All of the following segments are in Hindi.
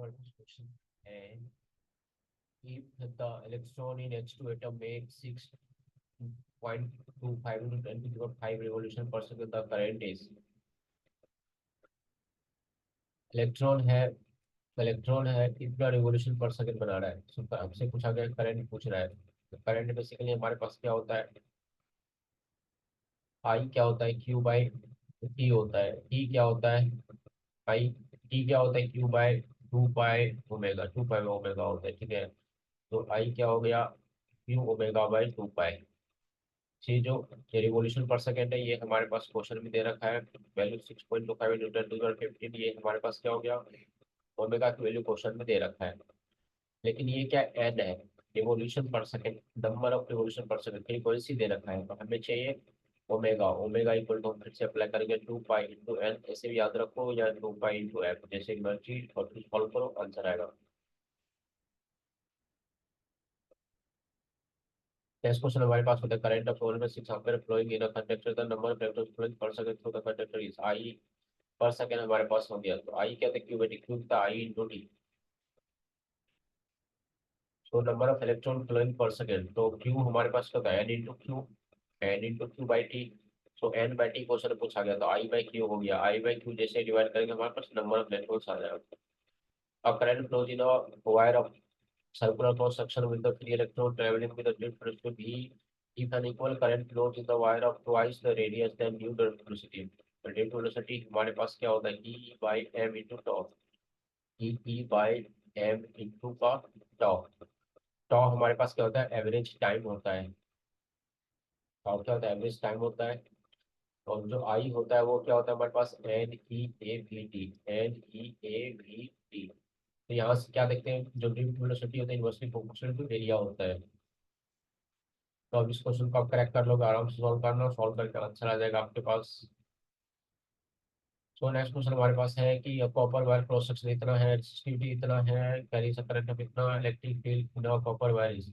first question. And if the electron in H2 atom makes 6.25 into 10 to the power 5 revolution per second, the current is electron है। इलेक्ट्रॉन है कितना रिवोल्यूशन पर सेकंड बना रहा है। हमसे पूछा गया करंट पूछ रहा है। तो करंट बेसिकली हमारे पास क्या होता है, आई क्या होता है, क्यू बाई टी होता है। टी क्या होता है, पाई। टी क्या होता है, Q by 2 pi omega, 2 pi omega होता है, ठीक है। तो आई क्या हो गया, क्यू ओमेगा बाई 2 पाई। ये जो ये रिवोल्यूशन पर सेकेंड है, ये हमारे पास क्वेश्चन में दे रखा है। वैल्यू 6.25 न्यूटन टू द 15, ये हमारे पास क्या हो गया, ओमेगा की वैल्यू क्वेश्चन में दे रखा है। लेकिन ये क्या एन है, revolution per second, number of revolution per second, frequency दे रखा है। तो हमें चाहिए ओमेगा। ओमेगा इक्वल टू फिर से अप्लाई करेंगे 2 पाई इंटू एन, ऐसे भी याद रखो, या 2 पाई इंटू एफ, जैसे मर्जी, और फिर सॉल्व करो, आंसर आएगा। नेक्स्ट क्वेश्चन हमारे पास होता है, करंट ऑफ फ्लोर में 6 ampere flowing in a conductor, the number of electrons flowing per second through the conductor is I. Per second हमारे पास हो गया, तो आई क्या था, क्यू बटी क्यू था आई इंटू टी। तो number of electron flowing per second, तो क्यू हमारे पास क्या था, N into Q, N into Q by T. So N by T question पूछा गया, तो आई बाई क्यू हो गया। आई बाई क्यू जैसे डिवाइड करेंगे हमारे पास नंबर ऑफ इलेक्ट्रॉन्स आ जाएगा। अब current flows in a wire of circular cross section with the free electron traveling with the net velocity v. If an equal current flows in the wire of twice the radius, then due to velocity, तो due to velocity हमारे पास क्या होता है, e by m into tau। e by m into का tau। tau हमारे पास क्या होता है, एवरेज टाइम होता है। tau क्या होता है, एवरेज टाइम होता है। और जो आई होता है वो क्या होता है हमारे पास, N E A V T, N E A V T. तो यहाँ से क्या देखते हैं, जो ड्यू टू वेलोसिटी होता है इन्वर्सली प्रोपोर्शनल टू एरिया होता है। तो अब इस क्वेश्चन को आप करेक्ट कर लोगे, आराम से सॉल्व करना, सॉल्व करके आंसर आ जाएगा आपके पास। सो नेक्स्ट क्वेश्चन हमारे पास है कि कॉपर वायर क्रॉस सेक्शन इतना है, रेसिस्टिविटी इतना है, कैरी से करंट इतना, इलेक्ट्रिक फील्ड इतना, कॉपर वायर इज।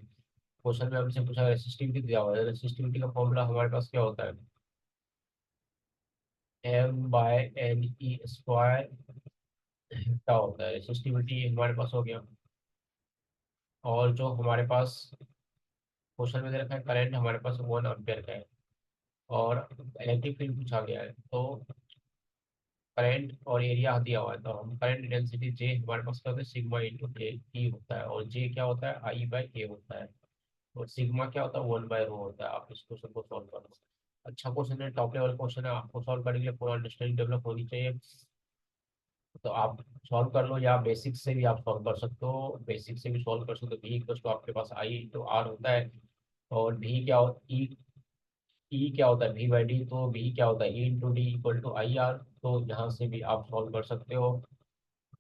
क्वेश्चन में हमसे पूछा रेसिस्टिविटी दिया हुआ है। रेसिस्टिविटी का फॉर्मूला हमारे पास क्या होता है, M by N E square क्या होता है, रेसिस्टिविटी हमारे पास हो गया। और जो हमारे पास क्वेश्चन में दे रखा है, करंट हमारे पास 1 एम्पियर का है, और इलेक्ट्रिक फील्ड पूछा गया है। तो करंट और एरिया दिया हुआ है, तो हम करंट डेंसिटी जे हमारे पास क्या होता है, सिग्मा इंटू ए ई होता है, और जे क्या होता है, आई बाई ए होता है, और सिग्मा क्या होता है, 1/रो होता है। आप इस क्वेश्चन को सॉल्व करो। अच्छा क्वेश्चन है, टॉप लेवल क्वेश्चन है, आपको सॉल्व करने के लिए पूरा अंडरस्टैंडिंग डेवलप होनी चाहिए। तो आप सॉल्व कर लो, या बेसिक से भी आप सॉल्व कर सकते हो, बेसिक से भी सॉल्व कर सकते हो। भी इक्वल टू आपके पास आई इंटू आर होता है, और भी क्या हो, ई क्या होता है, वी बाई डी। तो वी क्या होता है, E into D equal to I R. तो यहाँ से भी आप सॉल्व कर सकते हो।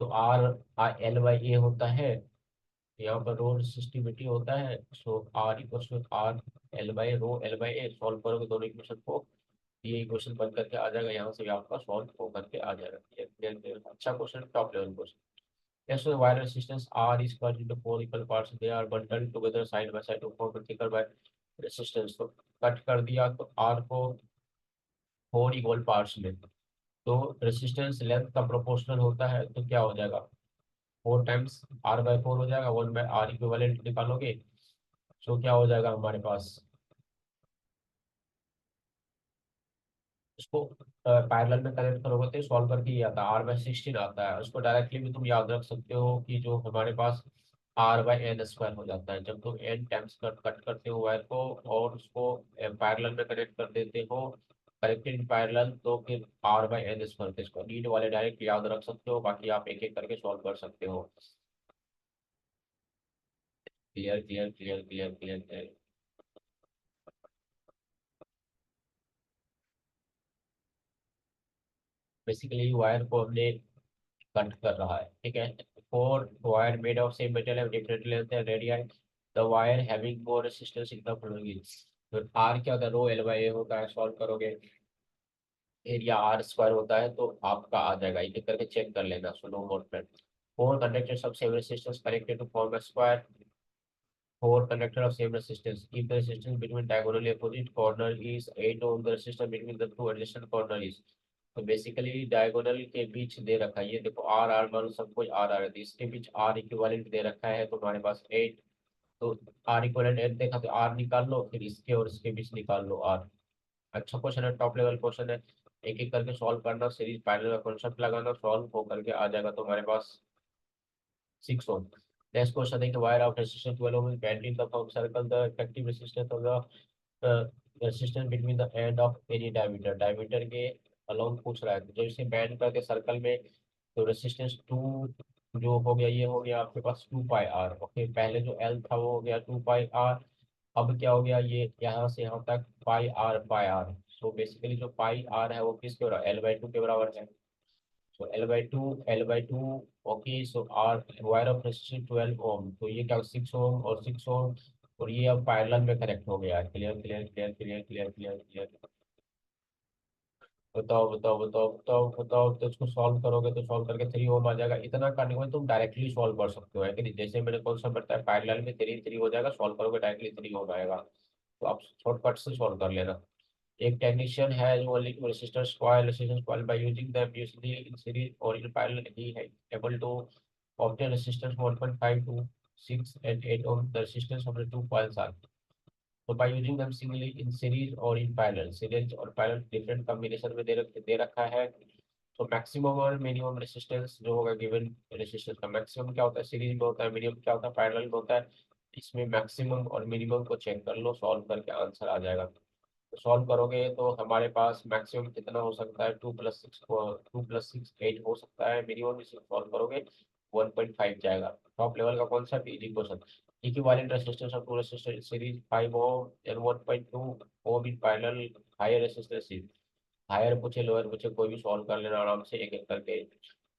तो आर एल बाई ए होता है, यहाँ पर रो रेसिस्टिविटी होता है। So R equal to R L by rho L by A. Solve करोगे दोनों इक्वेशन को, ये इक्वेशन बन करके आ जाएगा, यहाँ से भी आपका सॉल्व हो करके आ जाएगा। Clear, clear। अच्छा question, top level question. Yes, so wire resistance R is cut into four equal parts. They are bundled together side by side to form a thicker by resistance। तो कट कर दिया तो R को 4 इक्वल पार्ट्स में, तो रेसिस्टेंस लेंथ का प्रोपोर्शनल होता है, तो क्या हो जाएगा, 4 टाइम्स R बाई 4 हो जाएगा, 1/R इक्विवेलेंट निकालोगे। सो क्या हो जाएगा हमारे पास, उसको पैरेलल में कनेक्ट करोगे तो सॉल्व करके ये आता है, R/16 आता है। उसको डायरेक्टली भी तुम याद रख सकते हो कि जो हमारे पास R/n² हो जाता है, जब तुम n टाइम्स कट करते हो वायर को, और उसको पैरेलल में कनेक्ट कर देते हो, कनेक्टेड इन पैरेलल, तो फिर R/n²। इसको नीड वाले डायरेक्ट याद रख सकते हो, बाकी आप एक एक करके सॉल्व कर सकते हो। Clear clear clear clear clear clear. Basically wire को हमने कट कर रहा है, ठीक है। Four wire made of same metal है, डिफरेंट लेंथ है, radius, the wire having more resistance in the following. तो आर क्या होता है, रो एल बाई ए होता है। सॉल्व करोगे, एरिया आर स्क्वायर होता है, तो आपका आ जाएगा। एक एक करके चेक कर लेना। So no more friend, four conductors of same resistance connected to form a square, four conductor of same resistance. If the resistance between diagonally opposite corner is 8 ohm, the resistance between the two adjacent corner is तो बेसिकली डायगोनल के बीच दे रखा है, ये देखो आर आर मान लो सब कुछ आर आर है, तो इसके बीच आर इक्विवेलेंट दे रखा है, तो हमारे पास 8। तो आर इक्विवेलेंट 8 देखा, तो आर निकाल लो, फिर इसके और इसके बीच निकाल लो आर। अच्छा क्वेश्चन है, टॉप लेवल क्वेश्चन है। एक एक करके सॉल्व करना, सीरीज पैरेलल का कॉन्सेप्ट लगाना, सॉल्व हो करके आ जाएगा तो हमारे पास 6 ओम। नेक्स्ट क्वेश्चन है कि wire of resistance 12 ohm is bend in the form circle, the effective resistance of the resistance between the end of any diameter, diameter के अलोंग पूछ रहा है। तो जब इसे बैंड करके सर्कल में, तो रेजिस्टेंस 2 जो हो गया, ये हो गया आपके पास 2 पाई आर। ओके, पहले जो एल था वो हो गया 2 पाई आर। अब क्या हो गया, ये यहाँ से यहाँ तक पाई आर। सो बेसिकली जो पाई आर है वो किसके बराबर, L/2 के बराबर है। So L/2 okay. So are wire of resistance 12 ohm, तो ये क्या 6 ओम और 6 ओम, और ये अब पैरेलल में कनेक्ट हो गया। Clear clear clear clear clear clear clear. बताओ बताओ बताओ बताओ बताओ, तो इसको सॉल्व करोगे तो सॉल्व करके 3 ओम आ जाएगा। इतना करने के बाद तुम डायरेक्टली सॉल्व कर सकते हो, है कि नहीं। जैसे मैंने कौन सा बताया, पैरेलल में 3 3 हो जाएगा, सॉल्व करोगे डायरेक्टली 3 ओम आएगा। तो आप शॉर्टकट से सॉल्व कर लेना। एक टेक्नीशियन है जो only two resistors coil resistance coil by using them usually in series or in parallel, he है able to obtain resistance 1.5 to 6 and 8 ohm. The resistance of the two coils are, so by using them singly in series or in parallel, series और parallel different combination में दे रखा है। तो मैक्सिमम और मिनिमम रेसिस्टेंस जो होगा, गिवन रेसिस्टेंस का मैक्सिमम क्या होता है सीरीज में होता है, मिनिमम क्या होता है पैरेलल में होता है। इसमें मैक्सिमम और मिनिमम को चेक कर लो, सॉल्व करके आंसर आ जाएगा। सॉल्व करोगे तो हमारे पास मैक्सिमम कितना हो सकता है, 2 + 6 8 हो सकता है। मिनिमम इसे सॉल्व करोगे 1.5 जाएगा। टॉप लेवल का कौन सा easy question. Equivalent resistance of two resistor series 5 ohm and 1.2 ohm in parallel, higher resistance. Higher पूछे लोअर पूछे कोई भी सॉल्व कर लेना आराम से एक एक करके।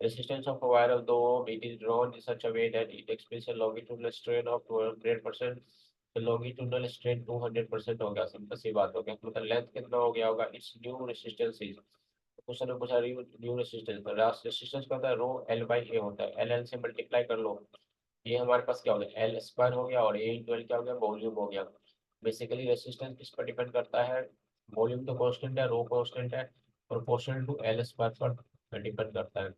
Resistance of wire of 2 ohm, it is drawn in such a way that it experiences a longitudinal strain of 200%। तो longitudinal strain 200% हो गया, सिंपल सी बात हो गया। मतलब लेंथ कितना हो गया होगा, it's new resistance is. Question में पूछा न्यू रेजिस्टेंस, रेजिस्टेंस का होता है रो एल बाई ए होता है, एल एल से मल्टीप्लाई कर लो। ये हमारे पास क्या हो गया, एल स्क्वायर हो गया, और ए इंटू एल क्या हो गया, वॉल्यूम हो गया। बेसिकली रेजिस्टेंस किस पर डिपेंड करता है, वॉल्यूम तो कांस्टेंट है, रो कांस्टेंट है, प्रोपोर्शनल टू एल स्क्वायर पर डिपेंड करता है।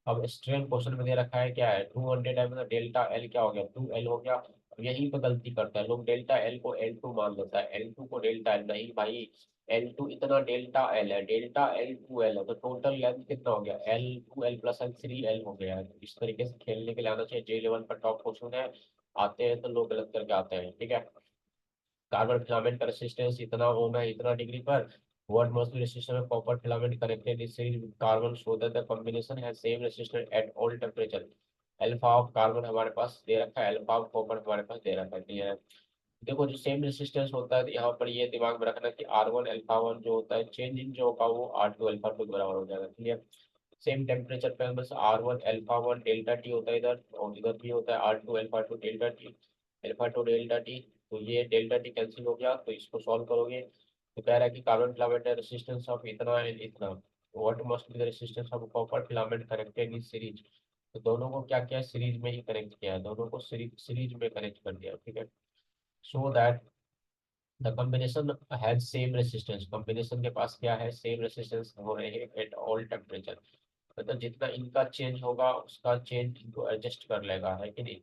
अब स्ट्रेन क्वेश्चन में दे रखा है क्या है, 200 है, मतलब डेल्टा एल क्या हो गया, 2L हो गया। अब यहीं पे गलती करता है लोग, डेल्टा एल को L2 मान लेता है, L2 को डेल्टा एल, नहीं भाई। L2 इतना डेल्टा एल है, डेल्टा एल 2L है, तो टोटल लेंथ कितना हो गया, L2L+L 3L हो गया है। तो इस तरीके से खेलने के लिए आना चाहिए, जे लेवल पर टॉप क्वेश्चन है, आते हैं तो लोग गलत करके आते हैं, ठीक है। कार्बन फिलामेंट का रेसिस्टेंस इतना ओम है, इतना डिग्री पर। what must be resistance of copper filament connected in series with carbon so that the combination has same resistance at all temperature। Alpha of carbon हमारे पास दे रखा है, अल्फा ऑफ कॉपर हमारे पास दे रखा है, क्लियर है। देखो जो सेम रेसिस्टेंस होता है, तो यहाँ पर ये दिमाग में रखना कि R1 अल्फा 1 जो होता है, चेंज इन जो होगा वो R2 अल्फा 2 के बराबर हो जाएगा, क्लियर। सेम टेम्परेचर पे बस R1 अल्फा 1 डेल्टा टी होता है इधर, और इधर भी होता है R2 alpha 2 delta T, alpha 2 delta T. तो ये डेल्टा टी कैंसिल हो गया, तो इसको सॉल्व करोगे तो कह रहा है कि कार्बन फिलामेंट रेसिस्टेंस ऑफ इतना एंड इतना, what must be the resistance of copper filament connected in series. तो दोनों को क्या किया है, सीरीज में ही कनेक्ट किया है, दोनों को सीरीज में कनेक्ट कर दिया, ठीक है। So that the combination has same resistance, combination के पास क्या है, सेम रेसिस्टेंस हो रहे हैं एट ऑल टेम्परेचर। मतलब जितना इनका चेंज होगा उसका चेंज इनको एडजस्ट कर लेगा, है कि नहीं।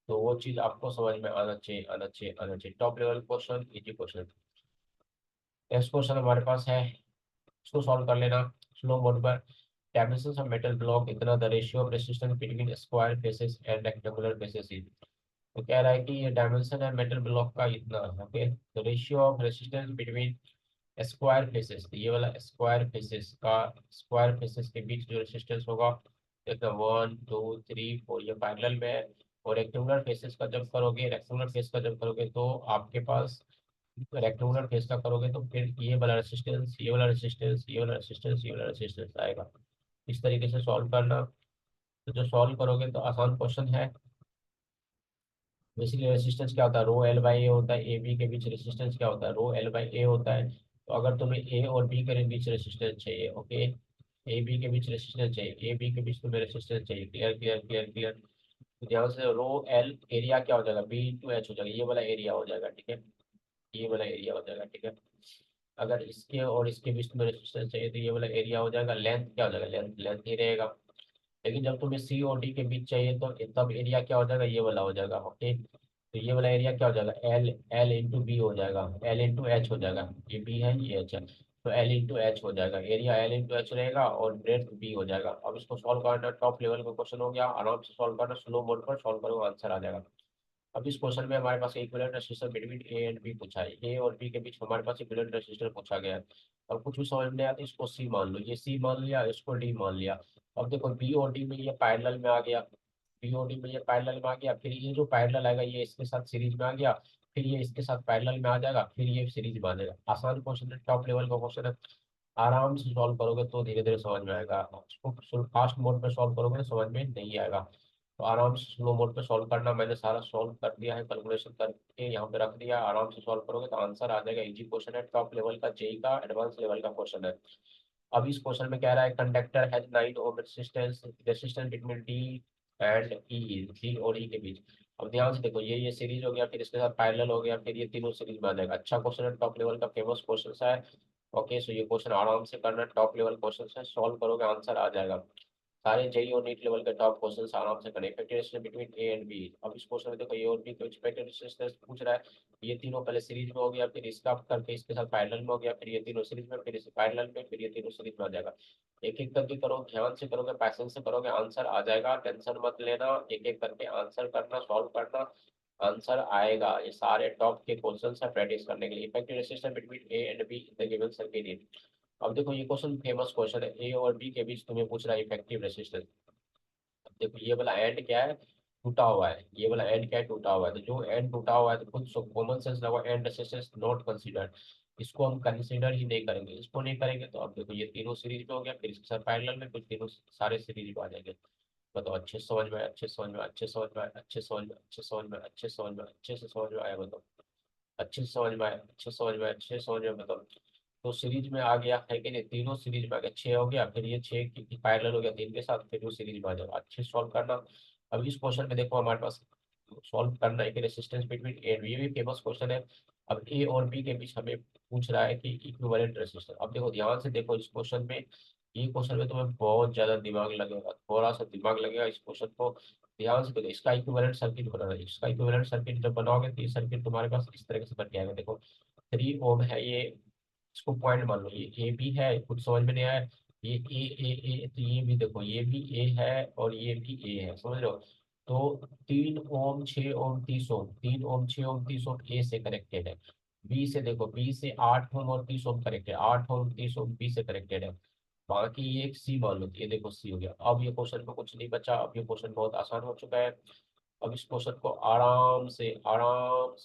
तो वो चीज आपको समझ में आना चाहिए, आना चाहिए, आना चाहिए। Top level question, easy question. Next question हमारे पास है, इसको सॉल्व कर लेना स्लो मोड पर। डायमेंशंस ऑफ मेटल ब्लॉक इतना, the ratio of resistance between square faces and rectangular faces is. तो कह रहा है कि ये डायमेंशन है मेटल ब्लॉक का इतना, ओके। तो ratio of resistance between square faces, ये वाला स्क्वायर फेसेस का, स्क्वायर फेसेस के बीच जो रेजिस्टेंस होगा, देखो 1 2 3 4, ये पैरेलल में है। और रेक्टेंगुलर फेसेस का जब करोगे, रेक्टेंगुलर फेस का जब करोगे तो आपके पास, रेक्टेंगुलर फेस का करोगे तो फिर ये वाला रेसिस्टेंस, ये वाला रेसिस्टेंस, ये वाला रेसिस्टेंस, ये वाला रेसिस्टेंस आएगा। इस तरीके से सॉल्व करना। तो जो सॉल्व करोगे तो आसान क्वेश्चन है। बेसिकली रेसिस्टेंस क्या होता है, रो एल बाई ए होता है, ए बी के बीच रेसिस्टेंस क्या होता है, रो एल बाई ए होता है। तो अगर तुम्हें ए और बी के बीच रेसिस्टेंस चाहिए, ओके, ए बी के बीच रेसिस्टेंस चाहिए, ए बी के बीच तुम्हें रेसिस्टेंस चाहिए, क्लियर क्लियर क्लियर क्लियर। तो ध्यान से, रो एल एरिया क्या हो जाएगा, बी इंटू एच हो जाएगा, ये वाला एरिया हो जाएगा, ठीक है, ये वाला एरिया हो जाएगा, ठीक है। अगर इसके और इसके बीच में रेजिस्टेंस चाहिए तो ये वाला एरिया हो जाएगा। लेंथ क्या हो जाएगा, लेंथ लेंथ ही रहेगा। लेकिन जब तुम्हें सी और डी के बीच चाहिए तो तब एरिया क्या हो जाएगा, ये वाला हो जाएगा। ओके, तो ये वाला एरिया क्या हो जाएगा, एल एल इंटू बी हो जाएगा, एल इंटू एच हो जाएगा। ये बी है, ये एच है, तो एल इंटू एच हो जाएगा। एरिया एल इंटू एच रहेगा और ब्रेथ बी हो जाएगा। अब इसको सॉल्व करना, टॉप लेवल का क्वेश्चन हो गया, आराम से सॉल्व करना, स्लो मोड पर सॉल्व करो, आंसर आ जाएगा। अब इस क्वेश्चन में हमारे पास equivalent resistor between A and B पूछा है। ए और बी के बीच हमारे पास इक्विवेलेंट रेसिस्टर पूछा गया है। अब कुछ भी समझ नहीं आता, इसको सी मान लो, ये सी मान लिया, इसको डी मान लिया। अब देखो बी और डी में ये पैरेलल में आ गया, बी और डी में ये पैरेलल में आ गया, फिर ये जो पैरेलल आएगा ये इसके साथ सीरीज में आ गया, फिर ये इसके साथ पैरेलल में आ जाएगा, फिर ये सीरीज में आ जाएगा। आसान क्वेश्चन है, टॉप लेवल का क्वेश्चन है। आराम से सॉल्व करोगे तो धीरे धीरे समझ में आएगा। उसको फास्ट मोड पे सॉल्व करोगे तो समझ में नहीं आएगा। तो आराम से स्लो मोड पे सॉल्व करना, मैंने सारा सॉल्व कर दिया है, कैलकुलेशन करके यहाँ पे रख दिया। आराम से सॉल्व करोगे तो आंसर आ जाएगा। इजी क्वेश्चन है, टॉप लेवल का, जेई का एडवांस लेवल का क्वेश्चन है। अब इस क्वेश्चन में कह रहा है conductor has 9 ohm resistance, resistance between D and E, D और ई के बीच। अब ध्यान से देखो, ये सीरीज हो गया, फिर इसके साथ पैरेलल हो गया, फिर ये तीनों सीरीज में आ जाएगा। अच्छा क्वेश्चन है, टॉप लेवल का फेमस क्वेश्चन है। ओके, सो ये क्वेश्चन आराम से करना, टॉप लेवल क्वेश्चन है, सॉल्व करोगे आंसर आ जाएगा। सारे जेई और नीट लेवल के टॉप क्वेश्चन आराम से करें। Effective ratio between A and B. अब इस क्वेश्चन में देखो ए और बी को इफेक्टिव रेशियो पूछ रहा है। ये तीनों पहले सीरीज में हो गया, फिर इसका करके इसके साथ पैरेलल में हो गया, फिर ये तीनों सीरीज में, फिर इसे पैरेलल में, फिर ये तीनों सीरीज में आ जाएगा। एक एक करके करो, ध्यान से करोगे, पैशन से करोगे, आंसर आ जाएगा। टेंशन मत लेना, एक एक करके आंसर करना, सॉल्व करना, आंसर आएगा। ये सारे टॉप के क्वेश्चन है प्रैक्टिस करने के लिए। Effective ratio between A and B in the given circuit. अब देखो ये क्वेश्चन फेमस क्वेश्चन है, ए और बी के बीच तुम्हें पूछ रहा है इफेक्टिव रेसिस्टेंस। देखो ये वाला एंड क्या है, टूटा हुआ है, ये वाला एंड क्या है, टूटा हुआ है। तो जो एंड टूटा हुआ है तो खुद कॉमन सेंस लगा, एंड रेसिस्टेंस नॉट कंसीडर्ड, इसको हम कंसीडर ही नहीं करेंगे। इसको नहीं करेंगे तो अब देखो ये तीनों सीरीज में हो गया, फिर इसके साथ पैरेलल में, कुछ तीनों सारे सीरीज में आ जाएंगे। बताओ, अच्छे से समझ में आया, अच्छे से समझ में आया, अच्छे से समझ में आया, अच्छे से समझ में, अच्छे से समझ में, अच्छे से समझ में, अच्छे से समझ में आया, बताओ। अच्छे से समझ में आया, अच्छे से समझ में आया, अच्छे से समझ में, बताओ। तो सीरीज में आ गया है कि नहीं, तीनों सीरीज में आ गया, 6 हो गया, फिर ये 6 की पैरेलल हो गया 3 के साथ, फिर वो सीरीज में आ जाएगा। अच्छे सॉल्व करना। अब इस क्वेश्चन में देखो हमारे पास सॉल्व करना है कि resistance between A and B, ये भी फेमस क्वेश्चन है। अब ए और बी के बीच हमें पूछ रहा है कि इक्विवेलेंट रेसिस्टेंस। अब देखो ध्यान से देखो इस क्वेश्चन में, ये क्वेश्चन में तुम्हें बहुत ज्यादा दिमाग लगेगा, थोड़ा सा दिमाग लगेगा इस क्वेश्चन को। ध्यान से देखो, इसका इक्विवेलेंट सर्किट बनाना है। इसका इक्विवेलेंट सर्किट जब बनाओगे तो ये सर्किट तुम्हारे पास इस तरह से बन के आएगा। देखो 3 ओम है ये, इसको पॉइंट मान लो, ये ए बी है, कुछ समझ में नहीं आया। ये ए, तो ये भी देखो, ये भी ए है और ये भी ए है, समझ लो। तो 3 ओम, 6 ओम, 30 ओम, 3 ओम, 6 ओम, 30 ओम ए से कनेक्टेड है। बी से देखो, बी से 8 ओम और 30 ओम कनेक्टेड, 8 ओम, 30 ओम बी से कनेक्टेड है। बाकी ये एक सी मान लो, ये देखो सी हो गया। अब ये क्वेश्चन में कुछ नहीं बचा, अब ये क्वेश्चन बहुत आसान हो चुका है। अब इस क्वेश्चन को आराम से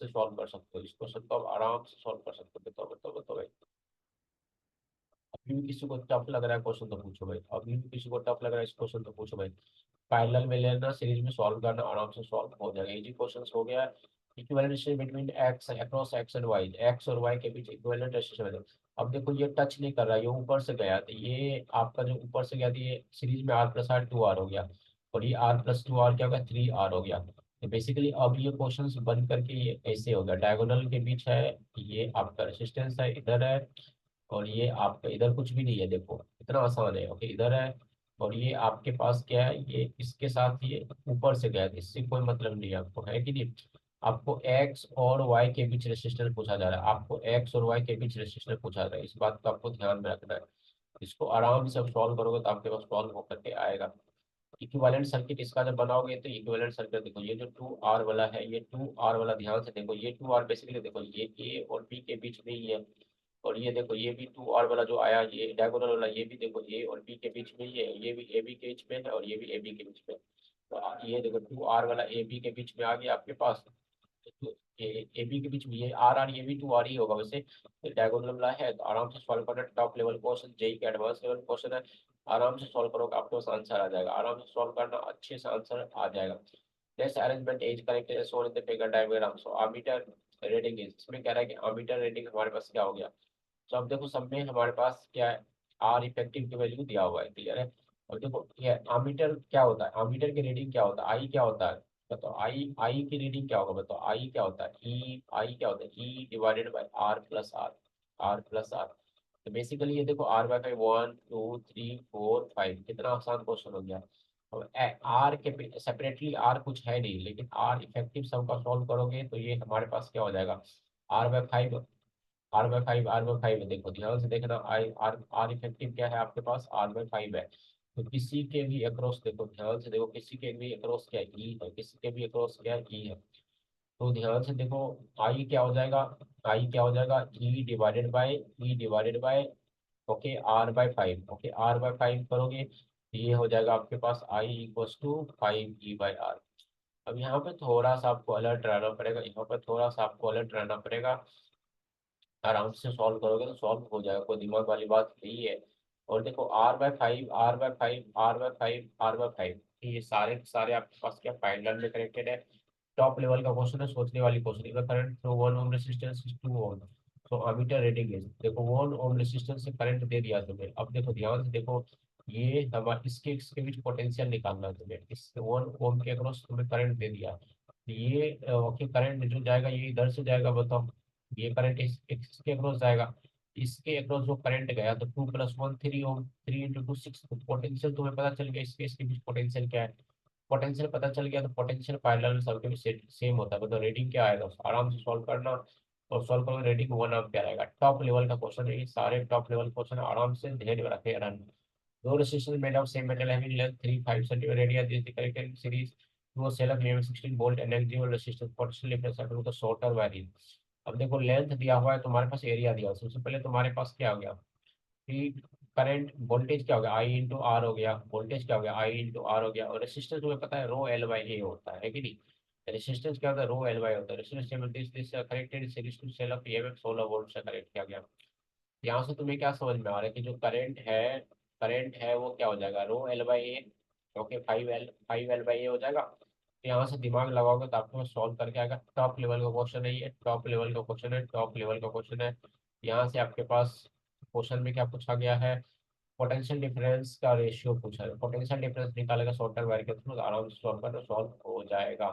सॉल्व कर सकते हो, इस क्वेश्चन को अब आराम से सॉल्व कर सकते हो। बताओ बताओ बताओ भाई। अभी भी किसी को टफ लग रहा है क्वेश्चन तो पूछो भाई, अभी भी किसी को टफ लग रहा है इस क्वेश्चन तो पूछो भाई। पैरेलल में लेना, सीरीज में सॉल्व करना, आराम से सॉल्व हो जाएगा। इजी क्वेश्चन हो गया। Equivalent ratio between X across X and Y, X और वाई के बीच इक्विवेलेंट रेशियो है। अब देखो ये टच नहीं कर रहा, ये ऊपर से गया, तो ये आपका जो ऊपर से गया था ये सीरीज में आर प्लस आर 2 आर हो गया, और ये आर प्लस 2 आर क्या हो गया, 3 आर हो गया। तो बेसिकली अब ये क्वेश्चन बन करके ये ऐसे हो गया, डायगोनल के बीच है, ये आपका रेसिस्टेंस है, इधर है, और ये आपका इधर कुछ भी नहीं है। देखो इतना आसान है। ओके, इधर है, और ये आपके पास क्या है, ये इसके साथ ये ऊपर से गया है, इससे कोई मतलब नहीं है आपको, है कि नहीं। आपको एक्स और वाई के बीच रेसिस्टेंस पूछा जा रहा है, आपको एक्स और वाई के बीच रेसिस्टेंस पूछा जा रहा है, इस बात को आपको ध्यान में रखना है। इसको आराम से सॉल्व करोगे तो आपके पास सॉल्व होकर के आएगा। इक्विवेलेंट सर्किट इसका जब बनाओगे तो इक्विवेलेंट सर्किट देखो, ये जो 2 आर वाला है, ये 2 आर वाला ध्यान से देखो, ये 2 आर बेसिकली देखो ये ए और बी के बीच में ही है। और ये देखो ये भी 2 आर वाला जो आया, ये डायगोनल वाला, ये भी देखो ए और बी के बीच में ही है, ये भी ए बी के बीच में है और ये भी ए बी के बीच में है। तो ये देखो 2 आर वाला ए बी के बीच में आ गया आपके पास। तो ए बी के बीच में ये आर आर, ये भी 2 आर ही होगा वैसे, डायगोनल वाला है। तो आराम से सॉल्व करना, टॉप लेवल क्वेश्चन, जेई का एडवांस लेवल क्वेश्चन है। आराम से सॉल्व करोगे आपके पास आंसर आ जाएगा, आराम से सॉल्व करना, अच्छे से आंसर आ जाएगा। This arrangement is connected as shown in the figure diagram. So ammeter reading is, इसमें कह रहा है कि ammeter reading हमारे पास क्या हो गया। तो अब देखो सब में हमारे पास क्या है, आर इफेक्टिव की वैल्यू दिया हुआ है, क्लियर है। और देखो ये अमीटर क्या होता है, अमीटर की रीडिंग क्या होता है, आई क्या होता है, बताओ। आई आई की रीडिंग क्या होगा, बताओ। आई क्या होता है, ई, आई क्या होता है, E divided by R plus R. R plus R. तो बेसिकली ये देखो आर बाय फाइव, 1 2 3 4 5, कितना आसान क्वेश्चन हो गया। अब आर के सेपरेटली आर कुछ है नहीं, लेकिन आर इफेक्टिव सम का सॉल्व करोगे तो ये हमारे पास क्या हो जाएगा, R by five, R by five, R by five है। देखो ध्यान से देखना, आई आर आर इफेक्टिव क्या है आपके पास, आर बाय फाइव है। तो किसी के भी अक्रॉस देखो, ध्यान से देखो, किसी के भी अक्रॉस क्या ई है, किसी के भी अक्रॉस क्या ई है। तो ध्यान से देखो, आई क्या हो जाएगा, आई क्या हो जाएगा, E divided by okay R by five, okay R by five करोगे तो ये हो जाएगा आपके पास I equals to 5 E by R. अब यहाँ पे थोड़ा सा आपको अलर्ट रहना पड़ेगा, यहाँ पे थोड़ा सा आपको अलर्ट रहना पड़ेगा। आराम से सॉल्व करोगे तो सॉल्व हो जाएगा, कोई दिमाग वाली बात नहीं है। और देखो R by five, R by five, R by five, R by five, ये सारे के सारे आपके पास क्या पैरेलल में कनेक्टेड है। टॉप लेवल का क्वेश्चन है, सोचने वाली क्वेश्चन है। Current through 1 ohm resistance is 2 ohm, so ammeter reading is, देखो 1 ओम रेजिस्टेंस से करंट दे दिया तुम्हें। अब देखो ध्यान से देखो, ये हमारे इसके बीच पोटेंशियल निकालना है तुम्हें, इस 1 ओम के अक्रॉस तुम्हें करंट दे दिया। तो ये ओके करंट जो जाएगा ये इधर से जाएगा, बताओ ये करंट इसके अक्रॉस जाएगा। इसके अक्रॉस जो करंट गया तो 2 + 1 3 ओम, 3 × 2 6, पोटेंशियल तुम्हें पता चल गया, इसके बीच पोटेंशियल क्या है। पोटेंशियल पता चल गया तो पोटेंशियल पैरेलल सबके भी सेम होता है, मतलब रीडिंग क्या आएगा आराम से सॉल्व करना। और सॉल्व करोगे रीडिंग 1 एम्पीयर आएगा। टॉप लेवल का क्वेश्चन है, ये सारे टॉप लेवल क्वेश्चन आराम से ध्यान में रखे रन। दो resistance made of same metal having length 3 5 centimetre radius this the correct series to a cell of EMF 16 volt and negative resistance potential difference to the shorter wiring. अब देखो लेंथ दिया हुआ है, तुम्हारे पास एरिया दिया हुआ है। सबसे पहले तुम्हारे पास क्या हो गया कि करंट वोल्टेज क्या हो गया, आई इंटू आर हो गया, वोल्टेज क्या हो गया, आई इंटू आर हो गया। और रेसिस्टेंस तुम्हें पता है रो एल बाई ए होता है कि नहीं। रेसिस्टेंस क्या होता है, रो एल बाई होता है। Resistance this connected series to cell of EMF 16 volt से कनेक्ट किया गया। यहाँ से तुम्हें क्या समझ में आ रहा है कि जो करंट है वो क्या हो जाएगा, रो L by A, okay 5L हो जाएगा। तो यहाँ से दिमाग लगाओगे तो आपको सॉल्व करके आएगा। टॉप लेवल का क्वेश्चन है ये, टॉप लेवल का क्वेश्चन है, टॉप लेवल का क्वेश्चन है। यहाँ से आपके पास क्वेश्चन में क्या पूछा गया है, पोटेंशियल डिफरेंस का रेशियो पूछा है। पोटेंशियल डिफरेंस निकालेगा शॉर्टर वायर के थ्रू, आराम से सॉल्व कर सॉल्व हो जाएगा।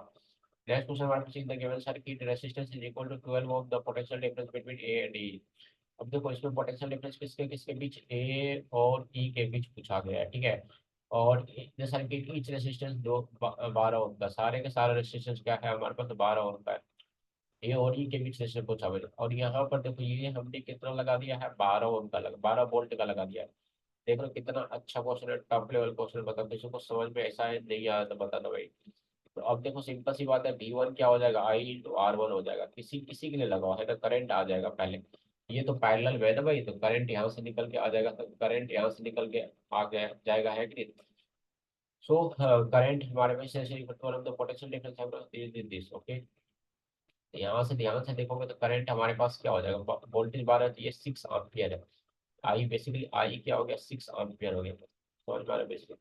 नेक्स्ट क्वेश्चन हमारे पास, in the given circuit resistance is equal to 12 ohm, the potential difference between A and E. अब देखो इसमें पोटेंशियल डिफरेंस किसके किसके बीच, ए और ई के बीच पूछा गया है, ठीक है। और द सर्किट ईच रेजिस्टेंस दो 12 ओम का, सारे के सारे रेजिस्टेंस क्या है हमारे पास, 12 ओम का है। ए और ई के बीच रेजिस्टेंस पूछा हुआ है। और यहाँ पर देखो ये हमने कितना लगा दिया है, 12 ओम का लगा, 12 वोल्ट का लगा दिया है। देख लो कितना अच्छा क्वेश्चन है, टॉप लेवल क्वेश्चन। बता किसी को समझ में ऐसा है नहीं आया तो बता दो भाई। तो अब देखो सिंपल सी बात है, V1 क्या हो जाएगा, I × R1 हो जाएगा। किसी किसी के लिए लगाओ है तो करंट आ जाएगा पहले। ये तो पैरेलल में है ना भाई, तो करंट यहाँ से निकल के आ जाएगा, तो करंट यहाँ से निकल के आ गया जाएगा, है कि नहीं। सो करंट हमारे में से पोटेंशियल डिफरेंस दिस ओके। यहाँ से ध्यान से देखोगे तो करंट हमारे पास क्या हो जाएगा, वोल्टेज बार है तो ये 6 एम्पियर है। आई बेसिकली आई क्या हो गया, 6 एम्पियर हो गया, समझ पा रहे बेसिकली।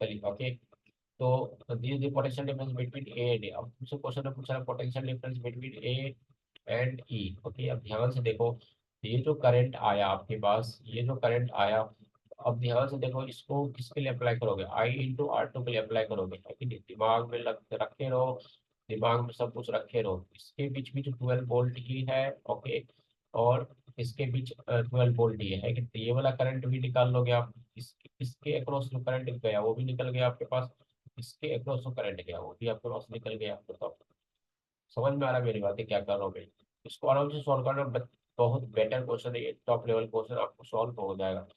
चलिए ओके। तो this the potential difference between A and A. अब मुझसे क्वेश्चन में पूछा है potential difference between A and E, okay. अब ध्यान से देखो, ये जो करंट आया आपके पास, ये जो करंट आया, अब ध्यान से देखो इसको किसके लिए अप्लाई करोगे, I × R2 के लिए अप्लाई करोगे, है कि नहीं। दिमाग में रखे रहो, दिमाग में सब कुछ रखे रहो। इसके बीच भी जो 12 वोल्ट ही है, ओके। और इसके बीच 12 वोल्ट ही है कि, तो ये वाला करंट भी निकाल लोगे आप। इसके अक्रॉस जो करंट गया वो भी निकल गया आपके पास, इसके अक्रॉस जो करंट गया वो भी आपके पास निकल गया। बताओ समझ में आ रहा है मेरी बातें क्या कर रहा हूँ मैं। इसको आराम से सॉल्व करना, बहुत बेटर क्वेश्चन है ये, टॉप लेवल क्वेश्चन, आपको सॉल्व हो जाएगा।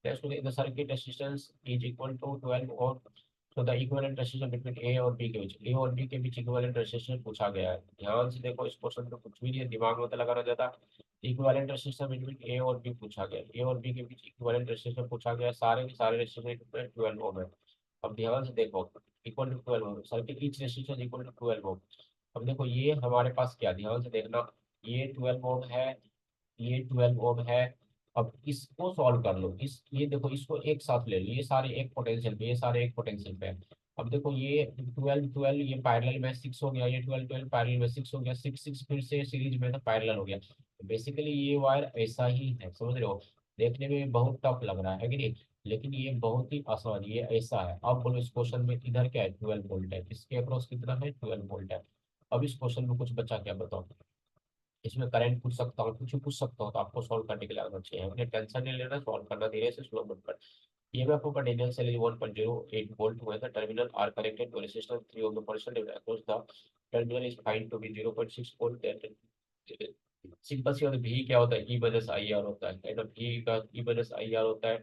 Next the circuit resistance is equal to 12 ohm, तो the equivalent resistance between A और बी के बीच, ए और बी के बीच इक्विवेलेंट रेजिस्टेंस पूछा गया है। ध्यान से देखो इस क्वेश्चन में कुछ भी नहीं है, दिमाग में तो लगाना ज्यादा। इक्विवेलेंट रेजिस्टेंस बिटवीन ए और बी पूछा गया, ए और बी के बीच इक्विवेलेंट रेजिस्टेंस पूछा गया, सारे के सारे रेजिस्टेंस 12 ओम है। अब ध्यान से देखो, equal to 12 ohm, circuit each resistance equal to 12 ohm. अब देखो ये हमारे पास क्या, ध्यान से देखना, ये 12 ओम है, ये 12 ओम है। अब इसको सॉल्व कर लो, इस ये देखो इसको एक साथ ले लो, ये सारे एक पोटेंशियल पे, ये सारे एक पोटेंशियल पे है। अब देखो ये 12 12 ये पैरेलल में 6 हो गया, ये 12 12 पैरेलल में 6 हो गया, 6 6 फिर से सीरीज में तो पैरेलल हो गया। तो बेसिकली ये वायर ऐसा ही है, समझ रहे हो। देखने में बहुत टफ लग रहा है कि नहीं, लेकिन ये बहुत ही आसान, ये ऐसा है। अब बोलो इस क्वेश्चन में इधर क्या है, 12 वोल्ट है, इसके अक्रॉस कितना है, 12 वोल्ट है। अब इस क्वेश्चन में कुछ बचा क्या बताओ, इसमें करंट पूछ सकता हूँ, कुछ भी पूछ सकता हूँ, तो आपको सॉल्व करने के लिए आना चाहिए, अपने टेंशन नहीं लेना, सॉल्व करना धीरे से स्लो मोड पर। EMF of potential cell is 1.08 volt when the terminal are connected to resistance 3 ohm. The potential across the terminal is found to be 0.6 volt. That simple सी होता है, भी क्या होता है, ई माइनस आई आर होता है, तो भी का ई माइनस आई आर होता है।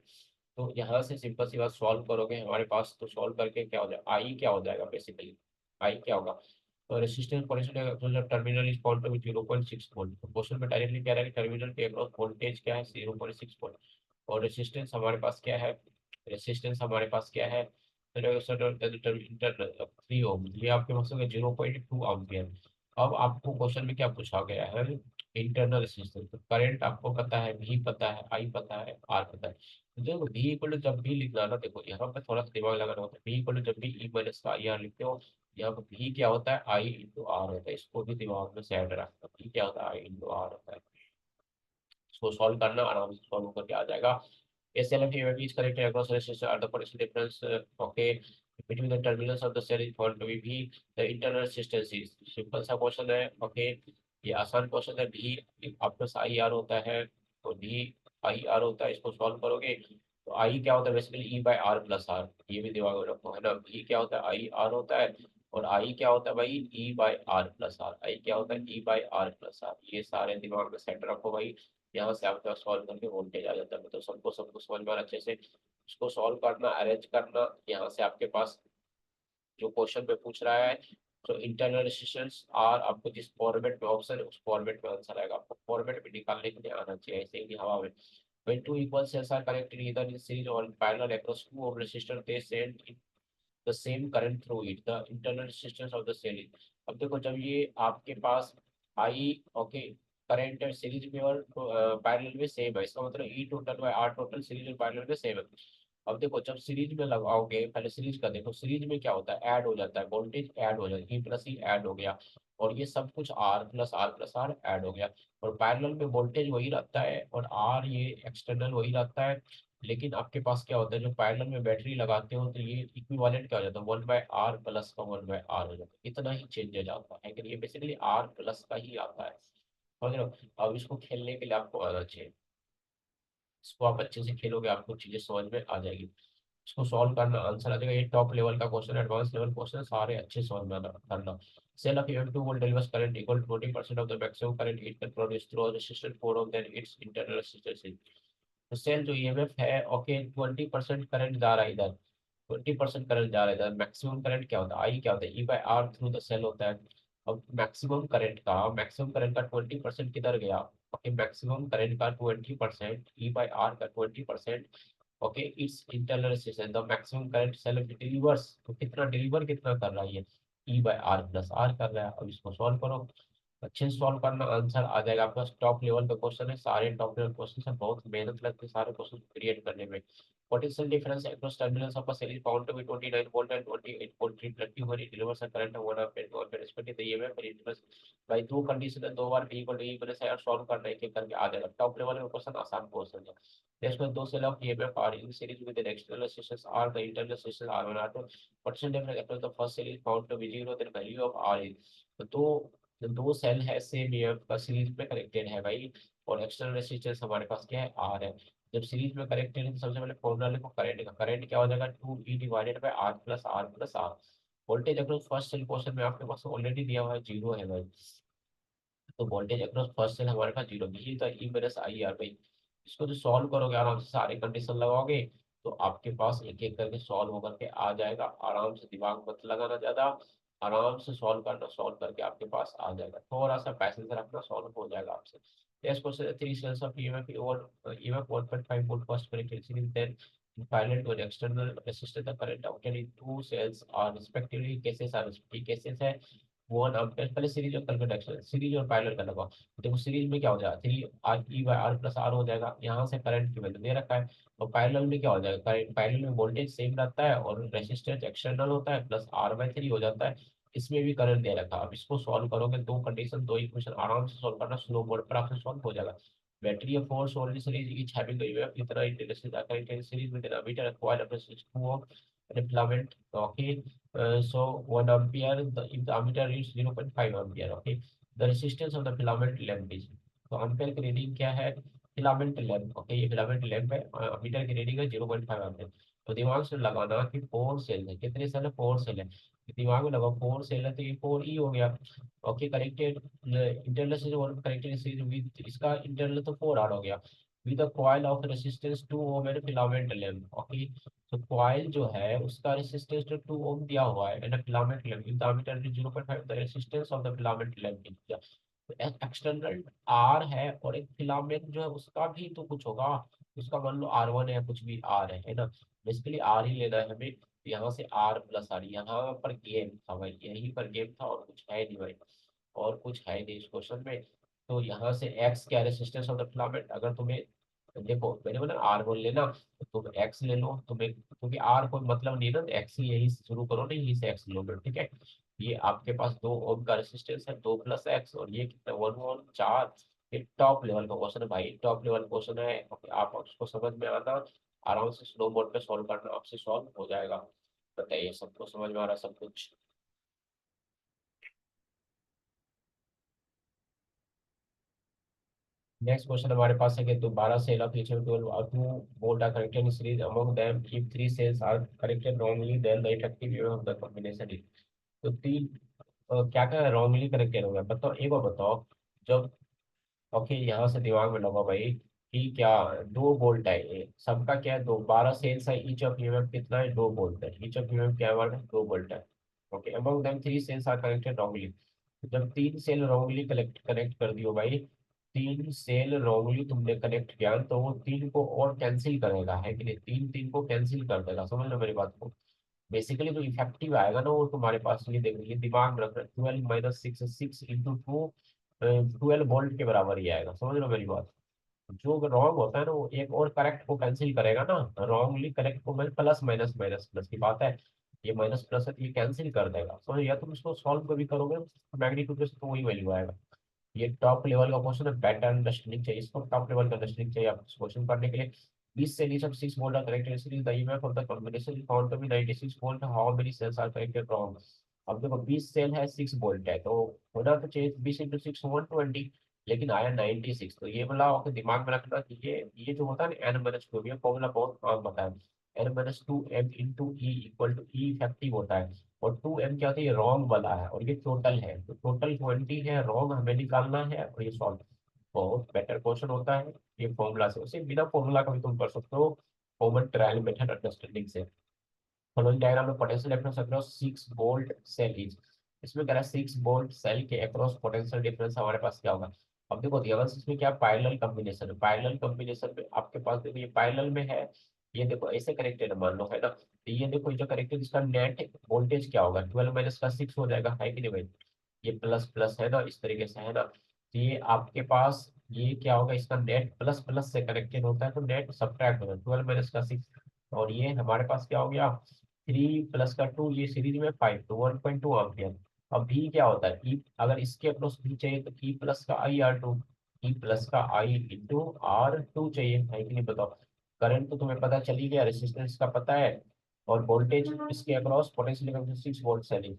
तो यहाँ से सिंपल सी बात सॉल्व करोगे हमारे पास, तो सॉल्व करके क्या हो जाएगा, आई क्या हो जाएगा बेसिकली, आई क्या होगा, तो resistance potential terminal is found to be 0.6 volt. Question में डायरेक्टली कह रहा है कि टर्मिनल के अक्रॉस वोल्टेज क्या है, 0.6 वोल्ट। और रेसिस्टेंस हमारे पास क्या है, रेसिस्टेंस हमारे पास क्या है, 3 ओम, ये आपके पास होगा 0.2 एम्पियर। अब आपको क्वेश्चन में क्या पूछा गया है, इंटरनल रेसिस्टेंस, तो करंट आपको पता है, भी पता है, आई पता है, आर पता है। तो देखो भी इक्वल टू जब भी लिखना ना, देखो यहाँ पे थोड़ा सा दिमाग लगाना होता है, भी इक्वल टू जब भी ई माइनस का आई आर लिखते हो, यहाँ पे भी क्या होता है, आई इंटू आर होता है, इसको भी दिमाग में सेट रखना, भी क्या होता है, आई इंटू आर होता है। इसको सॉल्व करना, आराम से सॉल्व करके आ जाएगा। SLF EMF is connected across resistors at the potential difference, okay, between the terminals of the cell is found to be V, the internal resistance is, simple सा क्वेश्चन है, ओके, ये आसान क्वेश्चन है। भी आपका आई आर होता है, तो भी आई आर होता है, इसको सॉल्व करोगे तो आई क्या होता है basically, E by R plus R, ये भी दिमाग में रखो है ना, भी क्या होता है, आई आर होता है, और आई क्या होता है भाई, ई बाई आर प्लस आर, आई क्या होता है, E by R plus R, ये सारे दिमाग में सेट रखो भाई। यहाँ से आपका सॉल्व करके वोल्टेज आ जाता है, मतलब सबको सबको समझ में आ रहा है अच्छे से। इसको सॉल्व करना, अरेंज करना, यहाँ से आपके पास जो क्वेश्चन पे पूछ रहा है, तो इंटरनल रेजिस्टेंस आर आपको जिस फॉर्मेट में ऑप्शन है उस फॉर्मेट में आंसर आएगा, आपको फॉर्मेट में निकालने के लिए आना चाहिए, ऐसे ही नहीं हवा में। When two equal cells are connected either in series or in parallel across 2 ohm resistor, they send the same current through it. The internal resistance of the cell is, अब देखो जब ये आपके पास आई, ओके, करंट सीरीज में और पैरेलल में सेम है, इसका मतलब E total by R total series और पैरेलल में सेम है। अब देखो जब सीरीज में लगाओगे, पहले सीरीज का देखो, सीरीज में क्या होता है, ऐड हो जाता है वोल्टेज, ऐड हो जाता है, ई प्लस ई ऐड हो गया, और ये सब कुछ आर प्लस आर ऐड हो गया। और पैरेलल में वोल्टेज वही रहता है, और आर ये एक्सटर्नल वही रहता है। लेकिन आपके पास क्या होता है, जो पैरेलल में बैटरी लगाते हो तो ये इक्विवेलेंट क्या हो जाता है, 1/r प्लस का 1/r हो जाता है, इतना ही चेंजेज आता है कि ये बेसिकली आर प्लस का ही आता है, समझ रहे हो। अब इसको खेलने के लिए आपको आना चाहिए, इसको आप अच्छे से खेलोगे आपको चीजें समझ में आ जाएगी। इसको सॉल्व करना, आंसर आ जाएगा। ये टॉप लेवल का क्वेश्चन, एडवांस लेवल क्वेश्चन, सारे अच्छे समझ में करना। Cell of EM2 will deliver current equal to 20% of the maximum current it can produce through a resistor 4 ohm, then its internal resistance is, तो सेल जो ईएमएफ है, ओके, 20% करंट जा रहा है इधर, 20% करंट जा रहा है इधर, मैक्सिमम करंट क्या होता है, आई क्या होता है, E by R through the cell होता है। अब मैक्सिमम करंट का 20% किधर गया, ओके, मैक्सिमम करंट का 20%, ई बाई आर का 20%, okay, it's internal resistance, the maximum current cell delivers, तो कितना डिलीवर कितना कर रहा है ये, E by R plus R कर रहा है। अब इसको सॉल्व करो, अच्छे से सॉल्व करना, आंसर आ जाएगा आपका। टॉप लेवल का क्वेश्चन है, सारे टॉप लेवल क्वेश्चन है, बहुत मेहनत लगती है सारे क्वेश्चन क्रिएट करने में। Potential difference across terminals of a cell is found to be 29 volt and 28.3 respective when it delivers a current of 1 ampere to ampere respective, the EMF और इंटरनल, भाई दो कंडीशन है, दो बार B equal to E plus और सॉल्व करना, एक एक करके आ जाएगा। टॉप लेवल का क्वेश्चन आसान क्वेश्चन है। नेक्स्ट में दो cell of EMF are in series with an external resistance R, the internal resistance R1 R2, potential difference across the first cell is found to be 0, then value of R is, तो दो सेल है सेम ईएमएफ का सीरीज में कनेक्टेड है भाई, और एक्सटर्नल रेजिस्टेंस हमारे पास क्या है, आर है। जब सीरीज में कनेक्टेड है तो सबसे पहले फॉर्मूला लिखो करंट का, करंट क्या हो जाएगा, 2E divided by R plus R. Voltage across first cell question में आपके पास ऑलरेडी दिया हुआ है, जीरो है भाई, तो वोल्टेज अक्रॉस फर्स्ट सेल हमारे पास जीरो, यही तो ई माइनस आई आर भाई। इसको जो सॉल्व करोगे आराम से, सारे कंडीशन लगाओगे, तो आपके पास एक एक करके सॉल्व होकर के आ जाएगा, आराम से दिमाग मत लगाना ज्यादा, आराम से सॉल्व करना, सॉल्व करके आपके पास आ जाएगा, थोड़ा सा पैसेंस रखना, सॉल्व हो जाएगा आपसे। नेक्स्ट क्वेश्चन है, थ्री सेल्स ऑफ ईएमएफ और EMF 1.5 volt first connected series, then in parallel to an external resistor the current obtained in two cells are respectively cases are cases है, वन अब पहले सीरीज और कन्वर्टेक्शन, सीरीज और पैरेलल का लगा। देखो सीरीज में क्या हो जाएगा, 3 R E/R+R हो जाएगा, यहाँ से करंट की वैल्यू दे रखा है। और पैरेलल में क्या हो जाएगा, करंट पैरेलल में वोल्टेज सेम रहता है और रेजिस्टेंस एक्सटर्नल होता है, प्लस R/3 हो जाता है, इसमें भी करंट दे रखा है। अब इसको सॉल्व करोगे, दो कंडीशन दो इक्वेशन, आराम से सॉल्व करना, स्लो मोड पर आपसे सॉल्व हो जाएगा। Battery of four solar series each having the UF with the interest are connected series with an ammeter acquired after 2 ohm implement, okay. So 1 ampere, if the ammeter reads 0.5 ampere, okay. The resistance of the filament lamp is. तो एम्पेयर की रीडिंग क्या है? फिलामेंट लैंप, ओके, ये फिलामेंट लैंप है, मीटर की रीडिंग है 0.5 एम्पेयर। तो दिमाग से लगाना कि 4 सेल है, कितने सेल है? 4 सेल है। दिमाग में लगा 4 सेल है तो ये 4 ई हो गया। ओके, कनेक्टेड इंटरनल से कनेक्टेड विद इसका इंटरनल तो 4 आर हो गया, with a coil of resistance 2 ohm and filament lamp. Okay, तो कॉइल जो है उसका रेसिस्टेंस तो 2 ओम दिया हुआ है, and filament lamp with diameter 0.5, the resistance of the filament lamp. तो एक्सटर्नल आर है और एक फिलामेंट जो है उसका भी तो कुछ होगा, उसका मान लो R1 है, कुछ भी आर है ना। बेसिकली आर ही लेना है हमें। यहाँ से आर प्लस आर, यहाँ पर गेम था भाई, यहीं पर गेम था, और कुछ है नहीं भाई, और कुछ है नहीं इस क्वेश्चन में। तो यहाँ से एक्स क्या रेसिस्टेंस ऑफ द फिलामेंट, अगर तुम्हें देखो मैंने बोला आर बोल लेना, तो तुम एक्स ले लो, तुम्हें क्योंकि आर कोई मतलब नहीं ना, तो एक्स ही यही से शुरू करो ना, यही से एक्स लो, ठीक है। ये आपके पास 2 ओम का रेसिस्टेंस है, 2 + एक्स, और ये कितना 1 1 4। ये टॉप लेवल का क्वेश्चन है भाई, टॉप लेवल क्वेश्चन है। आप उसको समझ में आना, आराम से स्लो मोड पे सॉल्व करना, आपसे सॉल्व हो जाएगा। बताइए, सबको समझ में आ रहा है सब कुछ? नेक्स्ट क्वेश्चन हमारे पास है कि 12 cell of each of 12 or 2 bolt are connected in series. Among them, if 3 cells are connected wrongly, then the effective area of the combination is। तो तीन क्या क्या रॉन्गली कनेक्टेड हो गया, बताओ एक बार बताओ। जब ओके, यहाँ से दिमाग में लगा भाई कि क्या 2 बोल्ट है, ये सबका क्या है, 12 सेल्स है, ईच ऑफ यूएम कितना है, 2 बोल्ट है, ईच ऑफ यूएम क्या है, 2 बोल्ट है। Okay, among them 3 cells are connected wrongly. जब 3 सेल रॉन्गली कनेक्ट कनेक्ट कर दियो भाई, 3 सेल रॉन्गली तुमने कनेक्ट किया, तो वो तीन को और कैंसिल करेगा, है कि नहीं, तीन तीन को कैंसिल कर देगा, समझ लो मेरी बात को। बेसिकली जो इफेक्टिव आएगा ना वो तुम्हारे पास, ये देखो, ये दिमाग में रखना, 12 - 6, 6 × 2, 12 वोल्ट के बराबर ही आएगा, समझ लो मेरी बात। जो रॉन्ग होता है ना वो एक और करेक्ट को कैंसिल करेगा ना, रॉन्गली करेक्ट को, मैं प्लस माइनस माइनस प्लस की बात है, ये माइनस प्लस है तो ये कैंसिल कर देगा, समझ, या तुम इसको सॉल्व कभी करोगे मैग्नीट्यूड से तो वही वैल्यू आएगा। ये टॉप लेवल का क्वेश्चन है, बेटर अंडरस्टैंडिंग चाहिए इसको, टॉप लेवल का अंडरस्टैंडिंग चाहिए आपको क्वेश्चन करने के लिए। 20 cells of 6 volt are connected in series. The EMF of the combination is found to be 96 volt. How many cells are connected wrong? अब देखो 20 सेल है, 6 वोल्ट है, तो होना तो चाहिए 20 × 6 120, लेकिन आया 96। तो ये वाला आपके दिमाग में रखना कि ये जो होता है ना n - 2, ये फॉर्मूला बहुत आम होता है। n - 2m × E इफेक्टिव होता है, और 2m क्या होता है, ये रॉन्ग वाला है, और ये टोटल है, तो टोटल 20 है, रॉन्ग हमें निकालना है, और ये सॉल्व बहुत बेटर क्वेश्चन होता है। ये फॉर्मूला से, उसे बिना फॉर्मूला का भी तुम कर सकते हो, कॉमन ट्रायल मेथड अंडरस्टैंडिंग से। फॉलोइंग डायग्राम में potential difference across 6 volt cell is. इसमें कह रहा है 6 वोल्ट सेल के अक्रॉस पोटेंशियल डिफरेंस हमारे पास क्या होगा। अब देखो दिया इसमें क्या, पैरेलल कॉम्बिनेशन है, पैरेलल कॉम्बिनेशन में आपके पास देखो ये पैरेलल में है, ये देखो ऐसे कनेक्टेड है मान लो, है ना, तो ये देखो जो कनेक्टेड इसका नेट वोल्टेज क्या होगा, 12 - 6 हो जाएगा, है कि नहीं भाई। ये प्लस प्लस है ना, इस तरीके से है ना, तो ये आपके पास ये क्या होगा, इसका नेट प्लस प्लस से कनेक्टेड होता है, तो नेट सब्ट्रैक्ट होगा, 12 - 6। और ये हमारे पास क्या हो गया, 3 + 2, ये सीरीज में 5, तो 1.2 एम्पियर। अब भी क्या होता है, ई अगर इसके अक्रॉस भी चाहिए तो E+का I R2, E+का I × R2 चाहिए, है कि नहीं बताओ। करंट तो तुम्हें पता चली गया, रेसिस्टेंस का पता है, और वोल्टेज इसके across potential 6 volt cell,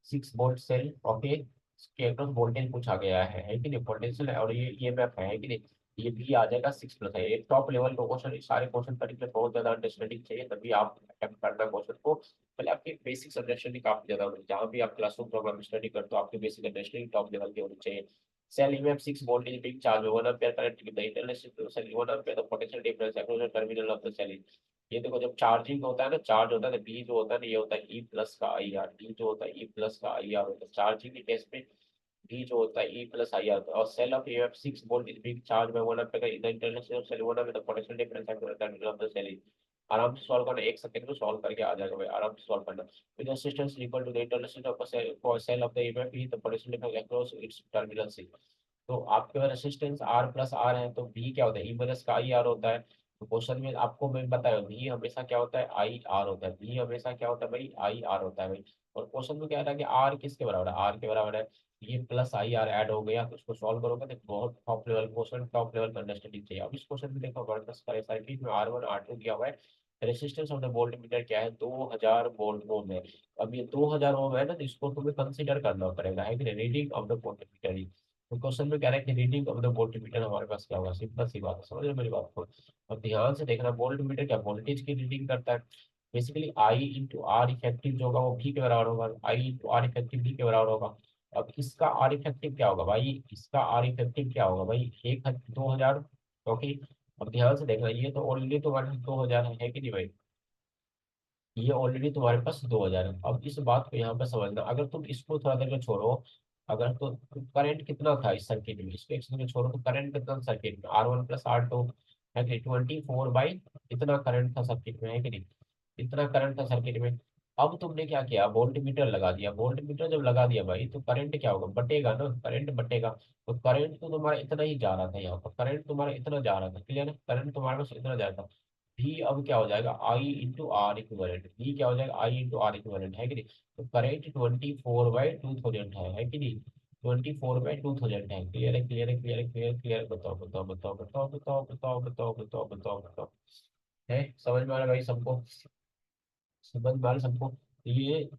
6 volt cell, okay, इसके अक्रॉस वोल्टेज पूछा गया है कि नहीं, पोटेंशियल है, और ये EMF है कि नहीं, ये भी आ जाएगा 6 प्लस है। ये टॉप लेवल का क्वेश्चन, सारे क्वेश्चन करने के लिए बहुत ज्यादा अंडरस्टैंडिंग चाहिए, तभी आप अटेम्प्ट करना क्वेश्चन को। पहले आपकी बेसिक अंडरस्टैंडिंग काफी ज्यादा होनी चाहिए, जहाँ भी आप क्लासरूम प्रोग्राम स्टडी करते हो आपकी बेसिक अंडरस्टैंडिंग टॉप लेवल की होनी चाहिए। Cell EMF 6 volt is being charge 1 ampere current with the internal cell 1 ampere, the potential difference across the terminal of the cell. ये देखो जब चार्जिंग होता है ना, चार्ज होता है तो बी जो होता है ना, ये होता है E+का I R, डी जो होता है E+का I R होता है, चार्जिंग के केस में बी जो होता है E+I R, और cell of EMF 6 volt is being charge by 1 ampere in the internal cell 1 ampere, the potential difference across the terminal of the cell. आराम से सॉल्व करना, 1 सेकंड में सॉल्व करके आ जाएगा भाई, आराम से सॉल्व करना। with resistance equal to the internal resistance of a cell, for a cell of the EMF is the potential difference across its terminal C। तो आपके पास रेसिस्टेंस R+R है, तो V क्या होता है, E−I R होता है। तो क्वेश्चन में आपको मैं बताया V हमेशा क्या होता है, I R होता है, V हमेशा क्या होता है भाई, I R होता है भाई। और क्वेश्चन में क्या था कि R किसके बराबर है, R के बराबर है, ये +I R ऐड हो गया, तो उसको सॉल्व करोगे तो बहुत top level question, top level का अंडरस्टैंडिंग चाहिए। अब इस क्वेश्चन में देखो वर्णस का SI में R1 R2 दिया हुआ है, resistance of the voltmeter क्या है, 2000 वोल्ट ओम है। अब ये 2000 ओम है ना, तो इसको तुम्हें कंसीडर करना पड़ेगा, है कि reading of the voltmeter ही। तो क्वेश्चन में कह रहा है कि reading of the voltmeter हमारे पास क्या होगा, सिंपल सी बात है, समझ रहे हो मेरी बात को। अब ध्यान से देखना, वोल्ट मीटर क्या वोल्टेज की रीडिंग करता है। Basically I into R effective जो होगा वो भी के बराबर होगा, आई इंटू आर इफेक्टिव भी के बराबर होगा। अब इसका आर इफेक्टिव क्या होगा भाई, इसका आर इफेक्टिव क्या होगा भाई, 2000, क्योंकि अब ध्यान से देखना, ये तो ऑलरेडी तुम्हारे पास 2000 है कि नहीं भाई, ये ऑलरेडी तुम्हारे पास 2000 है। अब इस बात को यहाँ पर समझना, अगर तुम इसको थोड़ा देर में छोड़ो, अगर तो करंट कितना था इस सर्किट में, इसको एक सेकंड में छोड़ो, तो करंट कितना सर्किट में, R1 + R2 है कि 24/, इतना करंट था सर्किट में, है कि नहीं, इतना करंट था सर्किट में। अब तुमने क्या किया, वोल्ट मीटर लगा दिया, वोल्ट मीटर जब लगा दिया भाई, तो करंट क्या होगा, बटेगा ना, करंट बटेगा। तो करंट तो तुम्हारा इतना ही जा रहा था, यहाँ पर करंट तुम्हारा इतना जा रहा था, क्लियर है, करंट तुम्हारे पास इतना जा रहा था। भी अब क्या हो जाएगा, आई इंटू आर इक्वलेंट, भी क्या हो जाएगा, आई इंटू आर इक्वलेंट, है कि नहीं। तो करेंट 24/2000 है कि नहीं, 24/2000 है, क्लियर है, क्लियर है, क्लियर है, क्लियर क्लियर, बताओ बताओ बताओ बताओ बताओ बताओ बताओ बताओ बताओ बताओ, है समझ में आ रहा है भाई सबको, समझ में आ रहा है सबको। तो ये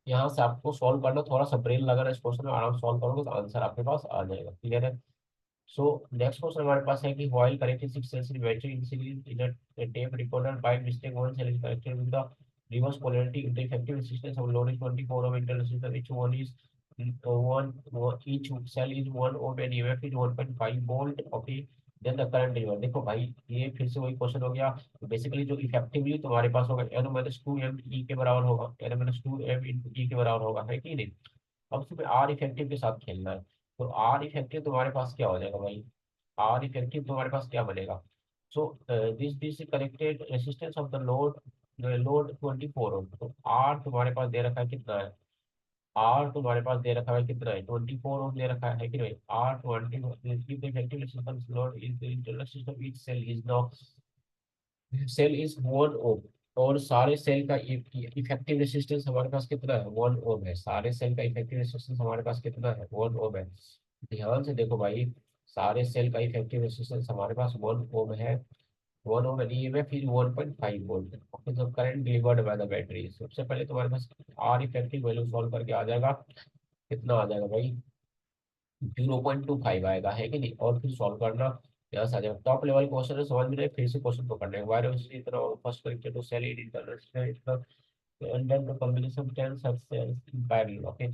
यहाँ से आपको सॉल्व करना, थोड़ा सा ब्रेन लगाना, इस क्वेश्चन में आराम सॉल्व करोगे तो आंसर आपके पास आ जाएगा, क्लियर है। सो नेक्स्ट क्वेश्चन हमारे पास है कि while connecting 6 cells in battery in series in a tape recorder, by mistake one cell is connected with the reverse polarity if the effective resistance of load is 24 ohm, internal resistance which one is each cell is 1 ohm and EMF is 1.5 volt, okay, then the current is 1। देखो भाई, ये फिर से वही क्वेश्चन हो गया। तो बेसिकली जो इफेक्टिवली तुम्हारे पास होगा N-2 M E के बराबर होगा, N-2 M into E के बराबर होगा, है कि नहीं। अब तुम्हें आर इफेक्टिव के साथ खेलना है। तो आर इफेक्टिव तुम्हारे पास क्या हो जाएगा भाई, आर इफेक्टिव तुम्हारे पास क्या बनेगा। So this connected resistance of the load, load 24 ओम, तो आर तुम्हारे पास दे रखा है कितना है, आर तुम्हारे पास दे रखा है कितना है, 24 ओम दे रखा है कि नहीं। R 20 effective resistance load is the internal system each cell is now, cell is 1 ohm, और सारे सेल का इफेक्टिव रेसिस्टेंस हमारे पास कितना है, 1 ओम है, सारे सेल का इफेक्टिव रेसिस्टेंस हमारे पास कितना है, 1 ओम है। ध्यान से देखो भाई, सारे सेल का इफेक्टिव रेसिस्टेंस हमारे पास 1 ओम है, 1 ओम है, ये फिर 1.5 वोल्ट। ओके, तो current delivered by the battery, सबसे पहले तुम्हारे पास आर इफेक्टिव वैल्यू सॉल्व करके आ जाएगा, कितना आ जाएगा भाई, 0.25 आएगा, है कि नहीं, और फिर सॉल्व करना, यहाँ से आ जाएगा। टॉप लेवल क्वेश्चन है, समझ में रहे, फिर से क्वेश्चन को करने वायरस वायरस इतना first character to cell in international इतना, and then the combination of 10 such cells in parallel, okay।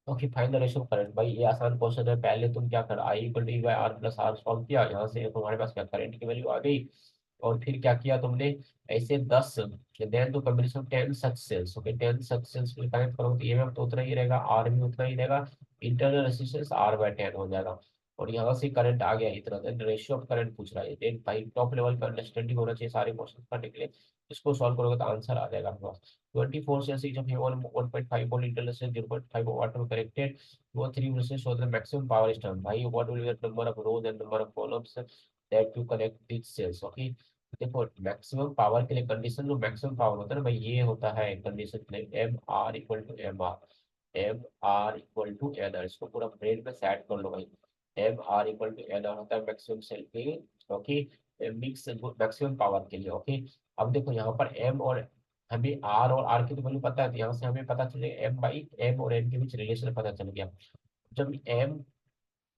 Okay, find the ratio current, भाई ये आसान क्वेश्चन है, पहले तुम क्या कर, I equal to E by R plus R solve किया, यहाँ से तुम्हारे पास क्या करंट की वैल्यू आ गई, और फिर क्या किया तुमने, ऐसे 10, देन तो कॉम्बिनेशन 10 सच सेल्स, ओके, 10 सच सेल्स को कनेक्ट करो तो ईएमएफ तो उतना ही रहेगा, आर भी उतना ही रहेगा, इंटरनल रेजिस्टेंस R/10 हो जाएगा, और यहाँ से करंट आ गया इतना, देन रेशियो ऑफ करंट पूछ रहा है, देन भाई टॉप लेवल का अंडरस्टैंडिंग होना चाहिए सारे क्वेश्चन करने के लिए। इसको सॉल्व करोगे तो आंसर आ जाएगा आपके पास। 24 cells each of one 1.5 volt internal resistance 0.5 watt were connected to a 3 resistance so the maximum power is turned, भाई what will be the number of rows and number of columns that you connect these cells, okay। देखो मैक्सिमम पावर के लिए कंडीशन, जो मैक्सिमम पावर होता है ना भाई, ये होता है condition M R = M R, इसको पूरा ब्रेन में सेट कर लो भाई। M R = N R होता है मैक्सिमम सेल के लिए, ओके, मिक्स मैक्सिमम पावर के लिए, ओके। अब देखो यहाँ पर एम और, हमें आर और आर की तो वैल्यू पता है, तो यहाँ से हमें पता चलेगा एम और एन के बीच रिलेशन पता चल गया। जब एम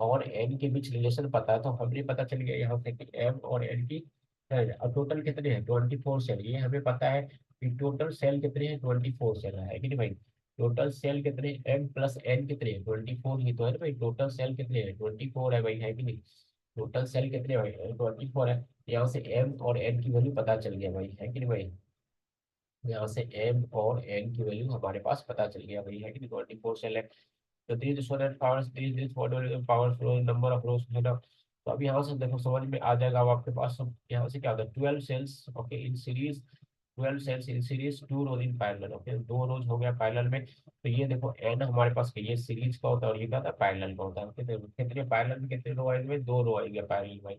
और एन के बीच रिलेशन पता है, तो हमें पता चल गया यहाँ से कि एम और एन की है, और टोटल कितने हैं, 24 सेल, ये हमें पता है कि टोटल सेल कितने हैं, 24 सेल है कि नहीं भाई। टोटल सेल कितने, एम प्लस एन कितने हैं, 24 ही तो है ना भाई, टोटल सेल कितने हैं, 24 है भाई, है कि नहीं। टोटल सेल कितने भाई, 24 है। यहाँ से एम और एन की वैल्यू पता चल गया भाई, है कि नहीं भाई। यहाँ से एम और एन की वैल्यू हमारे पास पता चल गया भाई, है कि नहीं, 24 सेल है। तो these different powers, these whatever power flow number of rows है ना। तो अब यहाँ से देखो समझ में आ जाएगा, अब आपके पास सब यहाँ से क्या होता है, 12 cells, okay, in series, 12 cells in series, 2 rows in parallel, okay, 2 rows हो गया पैरेलल में। तो ये देखो एन हमारे पास ये सीरीज का होता है, और ये क्या होता है, पैरेलल का होता है। कितने कितने पैरेलल में कितने रो आएंगे, 2 रो आएंगे पैरेलल में।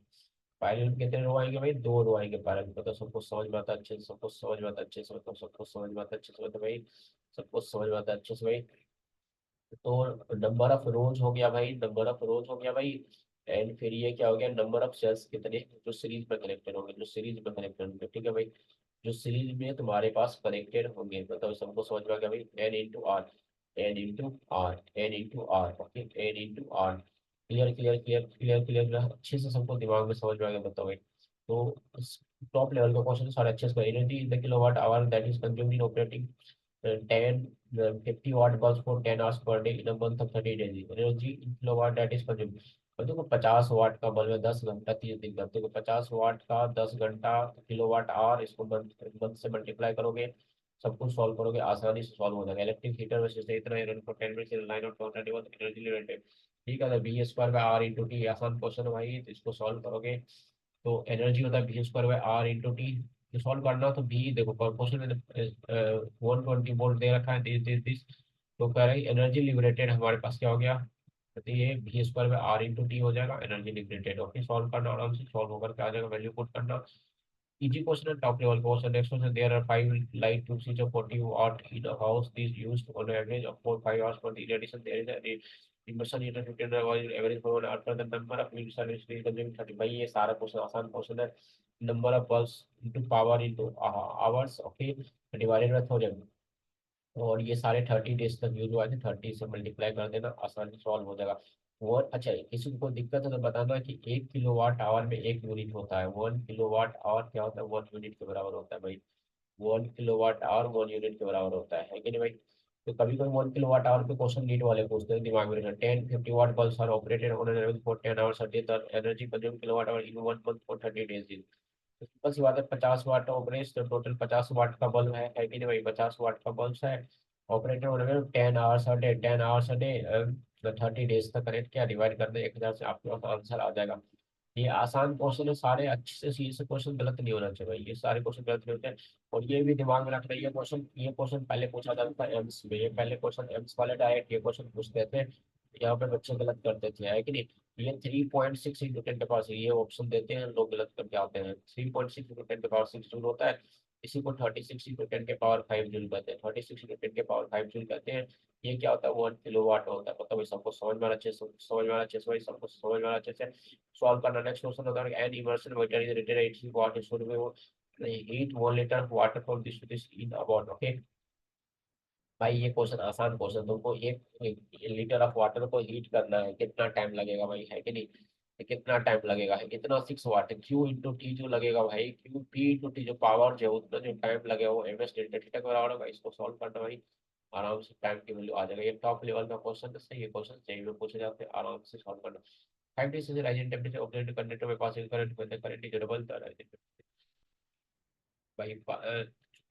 पैरेलल में कितने रो आएंगे भाई, 2 रो आएंगे पैरेलल में। तो सबको समझ में आता है अच्छे से, सबको समझ में आता है अच्छे से, सबको समझ में आता है अच्छे से, तो भाई सबको समझ में आता है अच्छे से भाई। तो नंबर ऑफ रोज हो गया भाई, नंबर ऑफ रोज हो गया भाई, एंड फिर ये क्या हो गया, नंबर ऑफ सेल्स कितने जो सीरीज में कनेक्टेड होंगे, जो सीरीज में कनेक्टेड होंगे, ठीक है भाई, जो सीरीज में तुम्हारे पास कनेक्टेड होंगे, मतलब सबको समझ में आ गया भाई, N into R, N into R, N into R, okay, N into R. Clear clear clear clear clear, अच्छे से सबको दिमाग में समझ में आ गया, बताओ भाई। तो टॉप लेवल का क्वेश्चन सारे अच्छे से, energy in the kilowatt hour that is consumed in operating 10 50 watt bulbs for 10 hours per day in a month of 30 days, energy in kilowatt that is consumed। और देखो 50 वाट का बल्ब है, 10 घंटा 30 दिन का, देखो 50 वाट का 10 घंटा किलोवाट आवर, इसको मंथ मंथ से मल्टीप्लाई करोगे, सब कुछ सॉल्व करोगे, आसानी से सॉल्व हो जाएगा। इलेक्ट्रिक हीटर में से इतना run for 10 minutes in line of 21 energy limited, ठीक है। तो B square by R into T, आसान क्वेश्चन है भाई, तो इसको सॉल्व करोगे तो एनर्जी होता है B square by R into T. तो सॉल्व करना तो बी देखो क्वेश्चन में 120 वोल्ट दे रखा है, दिस तो कह रही एनर्जी लिबरेटेड हमारे पास क्या हो गया, तो ये B square by R into T हो जाएगा, एनर्जी लिबरेटेड। ओके, सॉल्व करना, आराम से सॉल्व होकर के आ जाएगा, वैल्यू पुट करना। इजी क्वेश्चन है, top level question. Next question, there are 5 light tube switch of 40 watt in a house, these used on an average of 4 5 hours per day, in addition there is a immersion heater 15 hours average for 1 hour per, the number of minutes service is consuming 30। भाई ये सारा क्वेश्चन आसान क्वेश्चन है, number of bulbs into power into hours, okay, divided bye 1000, और ये सारे 30 डेज तक यूज हुआ है, 30 से मल्टीप्लाई कर देना, आसानी से सॉल्व हो जाएगा। वो अच्छा है, किसी को दिक्कत है तो बताना कि 1 किलोवाट आवर में एक यूनिट होता है, 1 किलोवाट आवर क्या होता है, 1 यूनिट के बराबर होता है भाई, 1 किलोवाट आवर 1 यूनिट के बराबर होता है कि नहीं भाई। तो कभी कभी 1 किलोवाट आवर पे क्वेश्चन नीट वाले पूछते हैं, दिमाग में रखना। 10 50 watt bulbs are operated on an average for 10 hours a day, the energy consumed kilowatt hour in 1 month for 30 days। तो सिंपल सी बात है, 50 वाट ऑपरेट, तो टोटल 50 वाट का बल्ब है कि नहीं भाई, 50 वाट का बल्ब है, ऑपरेटर होने में 10 hours a day, 10 hours a day, 30 days तक करेक्ट किया, डिवाइड कर दे 1000 से, आपके पास आंसर आ जाएगा। ये आसान क्वेश्चन है सारे, अच्छे से सीधे से क्वेश्चन गलत नहीं होना चाहिए भाई, ये सारे क्वेश्चन गलत नहीं होते हैं। और ये भी दिमाग में रखना, ये क्वेश्चन पहले पूछा जाता था एम्स में, ये पहले क्वेश्चन एम्स वाले डायरेक्ट ये क्वेश्चन पूछते थे, यहाँ पे बच्चे गलत करते थे, है कि नहीं। ये 3.6 इंटू 10 के पावर 6, ये ऑप्शन देते हैं, लोग गलत करके आते हैं। 3.6 इंटू 10 के पावर 6 जूल होता है, इसी को 36 इंटू 10 के पावर 5 जूल कहते हैं, 36 इंटू 10 के पावर 5 जूल कहते हैं। ये क्या होता है, 1 किलोवाट होता है, मतलब भाई सबको समझ में आना चाहिए, समझ में आना चाहिए भाई, सबको समझ में आना चाहिए। सॉल्व करना, नेक्स्ट क्वेश्चन होता है, an immersion meter is rated 80 watt, should be heat 1 litre water from this in about, okay. भाई ये क्वेश्चन आसान क्वेश्चन, तुमको एक लीटर ऑफ वाटर को हीट करना है, कितना टाइम लगेगा भाई, है कि नहीं। तो कितना टाइम लगेगा है, इतना 6 वाट, क्यू इंटू टी जो लगेगा भाई, क्यू पी इंटू टी जो पावर जो है, उतना जो टाइम लगेगा वो एम एस डेल्टा थीटा के बराबर होगा। इसको सॉल्व करना भाई, आराम से टाइम की वैल्यू आ जाएगा। ये टॉप लेवल का क्वेश्चन है, सही है, क्वेश्चन सही में पूछे जाते हैं, आराम से सॉल्व करना। 5 डिग्री से rise in temperature obtained conductor में passing current, when the current is double the rise भाई,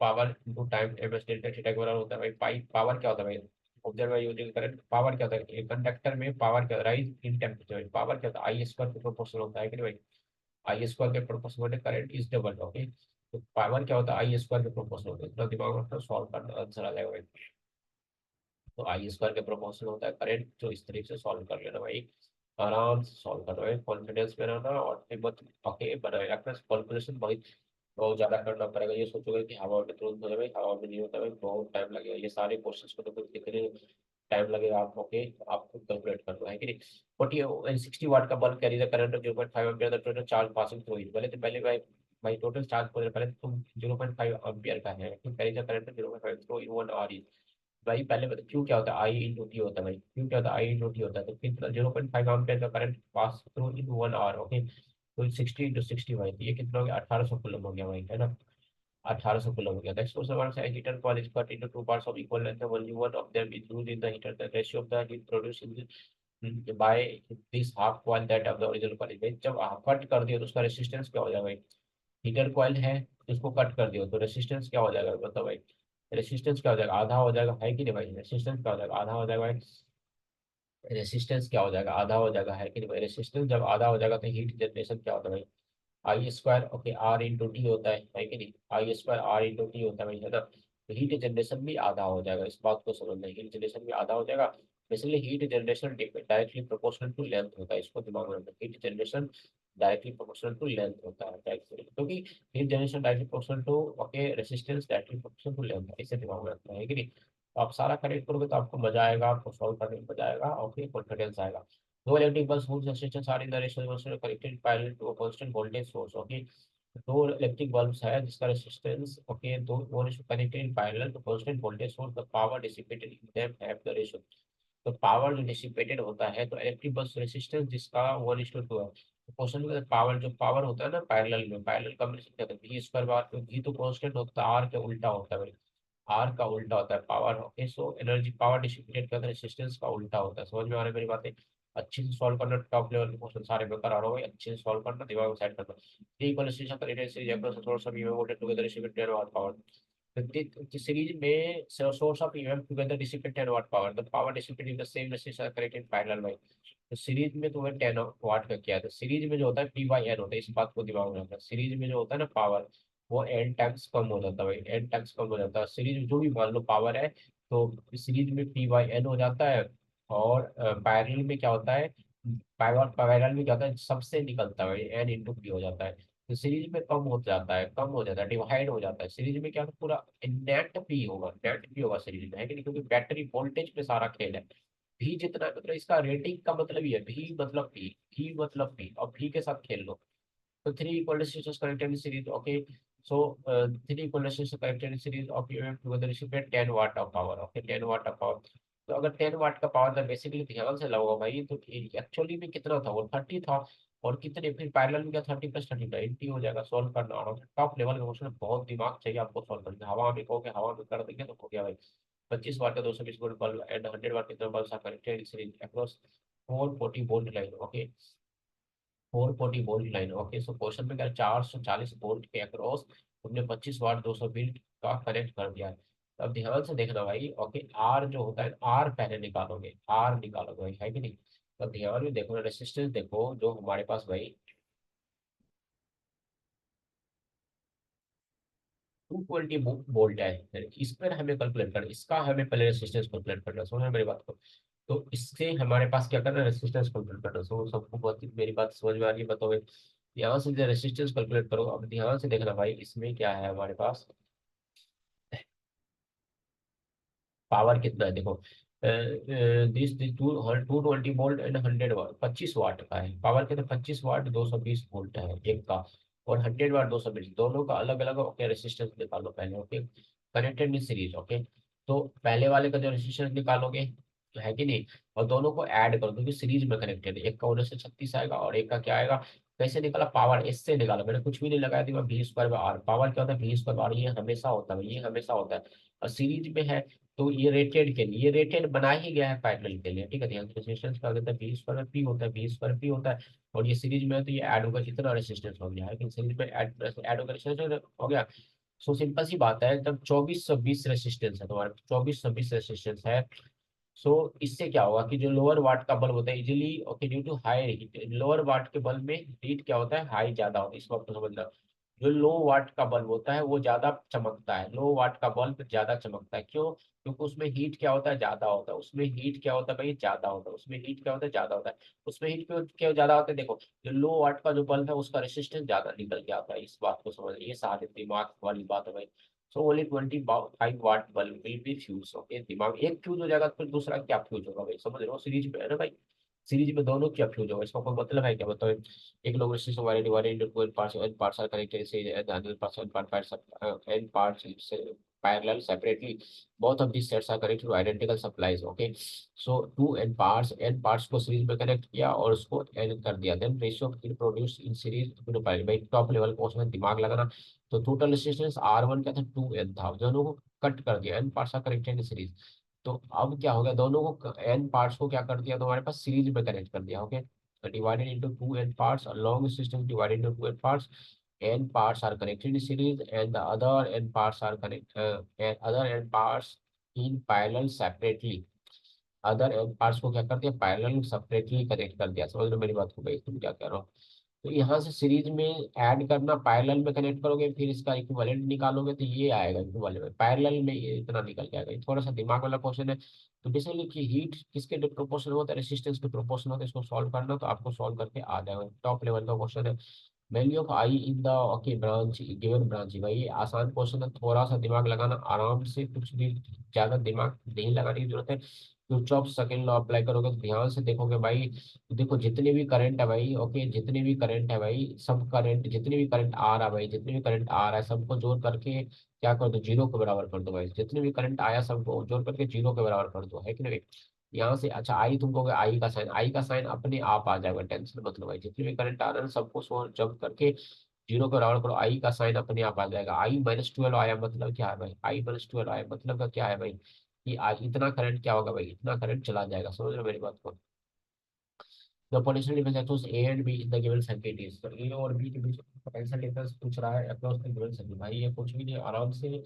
power into time M S delta theta के बराबर होता है भाई। पावर क्या होता है भाई, observe by using current, power क्या होता है, कंडक्टर में पावर क्या राइज इन टेम्परेचर, पावर क्या होता है, आई स्क्वायर के प्रोपोर्शनल होता है कि नहीं भाई, आई स्क्वायर के proportional current is double, okay. तो पावर क्या होता है, आई स्क्वायर के प्रोपोर्शनल होता है, इतना दिमाग में रखना, सॉल्व करना, आंसर आ जाएगा भाई। तो आई स्क्वायर के प्रोपोर्शनल होता है करंट, तो इस तरीके से सॉल्व कर लेना भाई, आराम से सॉल्व करना भाई, कॉन्फिडेंस में रहना, और हिम्मत ओके बनाए रखना। कैलकुलेशन भाई बहुत ज्यादा करना पड़ेगा, ये सोचोगे कि हवा में तुरंत हो जाए भाई, हवा में नहीं होता भाई, बहुत टाइम लगेगा, ये सारे क्वेश्चंस को तो कुछ कितने टाइम लगेगा आप, ओके, आपको कैलकुलेट करना है कि नहीं। 60 वाट का bulb carry the current 0.5 ampere, the total charge passing through it, पहले तो पहले भाई, भाई टोटल चार्ज पहले तो तुम 0.5 एम्पियर का है, फिर carry the current 0.5 through in 1 hour. भाई पहले बता क्यू क्या होता है, आई इंटू टी होता है भाई, क्यू क्या होता है, आई इंटू टी होता है, तो कितना 0.5 एम्पियर का current pass through in 1 hour, okay. तो 60 इंटू 60 भाई, तो ये कितना हो गया, 1800 कूलम हो गया भाई, है ना, 1800 कूलम हो गया। नेक्स्ट क्वेश्चन हमारे से, heater coil is cut into two parts of equal length, only one of them is used in the heater, the ratio of the heat produce in by this half coil that of the original coil भाई, जब कट कर दिया तो उसका रेसिस्टेंस क्या हो जाएगा भाई, हीटर कॉइल है तो उसको कट कर दियो तो रेसिस्टेंस क्या हो जाएगा बताओ भाई, रेसिस्टेंस क्या हो जाएगा, आधा हो जाएगा, है कि नहीं भाई, रेसिस्टेंस क्या हो जाएगा, आधा हो जाएगा भाई, रेसिस्टेंस क्या हो जाएगा, आधा हो जाएगा, है कि नहीं भाई, रेसिस्टेंस जब आधा हो जाएगा तो हीट जनरेशन क्या होता है भाई, I square okay R into T होता है कि नहीं, I square R into T होता है भाई, है ना। तो हीट जनरेशन भी आधा हो जाएगा, इस बात को समझना, हीट जनरेशन भी आधा हो जाएगा। इसलिए heat generation directly proportional to length होता है, इसको दिमाग में रखना, heat generation directly proportional to length होता है, क्योंकि heat generation directly proportional to okay resistance directly proportional to length, इसे दिमाग में रखना है कि नहीं। तो आप सारा करेक्ट करोगे तो आपको मजा आएगा, आपको सॉल्व करने में मजा आएगा, ओके, कॉन्फिडेंस आएगा। दो electric bulb whose resistance are in the ratio connected parallel to a constant voltage source. Okay, दो इलेक्ट्रिक बल्ब्स है जिसका रेसिस्टेंस ओके दो वो ratio connected in parallel to constant voltage source, the power dissipated in them have the ratio. तो पावर जो डिसिपेटेड होता है तो इलेक्ट्रिक बल्ब रेसिस्टेंस जिसका 1:2 है, तो क्वेश्चन में पावर जो पावर होता है ना पैरेलल में, पैरेलल कॉम्बिनेशन कहते हैं वी स्क्वायर बार, तो वी तो कांस्टेंट होता है, आर के उल्टा होता है भाई, आर का उल्टा होता है power. Okay, so energy power dissipated का रेसिस्टेंस का उल्टा होता है। समझ में आ रहा है मेरी बातें? अच्छे से सॉल्व करना, टॉप लेवल के क्वेश्चन सारे बेकार आ रहा हो, अच्छे से सॉल्व करना, दिमाग में सेट करना। Three equal series of related series across source of EMF voltage together dissipate 10 watt power. तो सीरीज में source of EMF together dissipate 10 watt power, the power dissipated in the same resistance are connected parallel by. तो सीरीज में तुम्हें 10 वाट का किया है, तो सीरीज में जो होता है पी बाई एन होता है, इस बात को दिमाग में रखना। सीरीज में जो होता है ना पावर, वो एन टाइम्स कम हो जाता है भाई, एन टाइम्स कम हो जाता है सीरीज में, जो भी मान लो पावर है तो सीरीज में पी बाई एन हो जाता है। और पैरेलल में क्या होता है, पावर पैरेलल में क्या होता है, सबसे निकलता है भाई एन इंटू पी हो जाता है। तो सीरीज में कम हो जाता है, कम हो जाता है, डिवाइड हो जाता है। सीरीज में क्या होता है, पूरा नेट पी होगा, नेट पी होगा सीरीज में, है कि नहीं, क्योंकि बैटरी वोल्टेज पे सारा खेल है। भी जितना मतलब इसका रेटिंग का मतलब ये है, भी मतलब पी, भी मतलब पी, और भी के साथ खेल लो। तो three equal resistors connected in series. Okay, so three equal resistors connected in series of EMF together receive 10 watt of power. Okay, 10 watt of power. तो अगर 10 वाट का पावर था बेसिकली ध्यान से लगाओ भाई, तो एक्चुअली में कितना था, वो 30 था। और कितने फिर पैरेलल में क्या, 30 प्लस 30 90 हो जाएगा। सॉल्व करना और टॉप लेवल का क्वेश्चन, बहुत दिमाग चाहिए आपको सॉल्व करने। हवा में कहोगे, हवा में कर देंगे तो हो गया भाई। 25 वाट का 220 वोल्ट बल्ब एंड 100 वाट कितने bulb are connected in series across 440 volt line. Okay, 440 volt line. Okay, so question में क्या 440 वोल्ट के अक्रॉस तुमने 25 वाट 220 का कनेक्ट कर दिया है। तो अब ध्यान से देखना भाई। ओके, आर जो होता है, आर पहले निकालोगे, आर निकालोगे भाई, है कि नहीं। तो ध्यान में देखो, रेसिस्टेंस देखो जो हमारे पास भाई 220 वोल्ट है, इस पर हमें कैलकुलेट करना, इसका हमें पहले रेसिस्टेंस कैलकुलेट करना। समझ मेरी बात को। तो इससे हमारे पास क्या करना है, रेसिस्टेंस कैलकुलेट करना। सो सबको बहुत मेरी बात समझ में आ रही है, बताओ। यहाँ से रेसिस्टेंस कैलकुलेट करो। अब ध्यान से देखना भाई, इसमें क्या है हमारे पास, पावर कितना है देखो। This this to 220 volt and 100 watt, 25 watt का है पावर, कितना 25 वाट 220 वोल्ट है एक का। और 100 वाट 220, दोनों का अलग अलग ओके रेसिस्टेंस निकालो पहले। Okay, connected in series. Okay, तो पहले वाले का जो रेसिस्टेंस निकालोगे, तो है कि नहीं, और दोनों को ऐड करो क्योंकि सीरीज में कनेक्टेड है। एक का उधर से 36 आएगा और एक का क्या आएगा। कैसे निकाला, पावर इससे निकाला, मैंने कुछ भी नहीं लगाया थी, मैं V square by R. Power क्या होता है, वी स्क्वायर बार, ये हमेशा होता है, ये हमेशा होता है। और सीरीज में है तो ये रेटेड के लिए, ये रेटेड बना ही गया है पैरेलल के लिए, ठीक है। ध्यान से रेजिस्टेंस का होता है बी स्क्वायर पी होता है, बी स्क्वायर पी होता है। और ये सीरीज में है तो ये ऐड होगा, कितना रेजिस्टेंस हो गया है, लेकिन सीरीज में ऐड होगा रेजिस्टेंस हो गया। सो सिंपल सी बात है, जब 2420 रेजिस्टेंस है तुम्हारे, 2420 रेजिस्टेंस है। सो इससे क्या होगा कि जो लोअर वाट का बल्ब होता है easily okay due to high heat, lower watt के बल्ब में हीट क्या होता है, हाई ज्यादा होता है, इस बात को समझना। जो लो वाट का बल्ब होता है वो ज्यादा चमकता है, लो वाट का बल्ब ज्यादा चमकता है, क्यों, क्योंकि उसमें हीट क्या होता है, ज्यादा होता है, उसमें हीट क्या होता है भाई, ज्यादा होता है, उसमें हीट क्या होता है, ज्यादा होता है। उसमें हीट क्यों क्यों ज्यादा होता है, देखो जो लो वाट का जो बल्ब है उसका रेसिस्टेंस ज्यादा निकल के आता है, इस बात को समझ, ये सारे दिमाग वाली बात है भाई। So only 25 watt bulb will be fuse. Okay, दिमाग एक फ्यूज हो जाएगा तो फिर दूसरा क्या फ्यूज होगा भाई, समझ रहे हो, सीरीज में है ना भाई। सीरीज में दोनों क्या फ्यूज होगा, इसका कोई मतलब है क्या, बताओ। एक लोग रेसिस्टेंस वाले divided into 12 parts, N parts are connected से and other parts N part N parts parallel separately, both of these sets are connected to identical supplies. Okay, so two n parts को सीरीज में कनेक्ट किया और उसको n कर दिया, then ratio produce in series to parallel. भाई टॉप लेवल को उसमें दिमाग लगाना। तो टोटल रेजिस्टेंस R1 क्या था, 2n था, दोनों को कट कर दिया, n parts are connected in series. तो अब क्या हो गया, दोनों को n पार्ट्स को क्या कर दिया, तो हमारे पास सीरीज में कनेक्ट कर दिया। Okay, divided into two n parts, a long system divided into two n parts, n parts are connected in series and the other n parts are and other n parts in parallel separately। Other N parts को क्या कर दिया, पैरेलल सेपरेटली कनेक्ट कर दिया। समझ लो मेरी बात को भाई, तुम क्या कह रहे हो। तो यहाँ से सीरीज में ऐड करना, पैरेलल में कनेक्ट करोगे, फिर इसका इक्विवेलेंट निकालोगे तो ये आएगा इक्विवेलेंट में, पैरेलल में ये इतना निकल के आएगा। ये थोड़ा सा दिमाग वाला क्वेश्चन है। तो बेसिकली कि हीट किसके प्रोपोर्शनल होता है, रेसिस्टेंस के प्रोपोर्शनल होता है, इसको सॉल्व करना तो आपको सॉल्व करके आ जाएगा, टॉप लेवल का क्वेश्चन है। Value of I in the okay branch given branch, भाई ये आसान क्वेश्चन है, थोड़ा सा दिमाग लगाना आराम से, कुछ भी ज्यादा दिमाग नहीं लगाने की जरूरत है। किरचॉफ सेकंड लॉ अप्लाई करोगे तो ध्यान से देखोगे भाई, तो देखो जितने भी करंट है भाई, ओके, जितने भी करंट है भाई, सब करंट, जितने भी करंट आ रहा है भाई, जितने भी करंट आ रहा है सबको जोड़ करके क्या कर दो, जीरो के बराबर कर दो भाई। जितने भी करंट आया सबको जोड़ करके जीरो के बराबर कर दो, है कि नहीं। यहाँ से अच्छा आई, तुम कहोगे आई का साइन अपने आप आ जाएगा, टेंशन मतलब भाई, जितने भी करंट आ रहे हैं सबको जब करके जीरो के बराबर करो, आई का साइन अपने आप आ जाएगा। I-12 आया मतलब क्या है भाई, I-12 आया मतलब का क्या है भाई, कि आज इतना करंट क्या होगा भाई, इतना करंट चला जाएगा। समझ रहे हो मेरी बात को। The potential difference across A and B in the given circuit is, तो A और B के बीच पोटेंशियल डिफरेंस पूछ रहा है across the given circuit। भाई ये कुछ भी नहीं, आराम से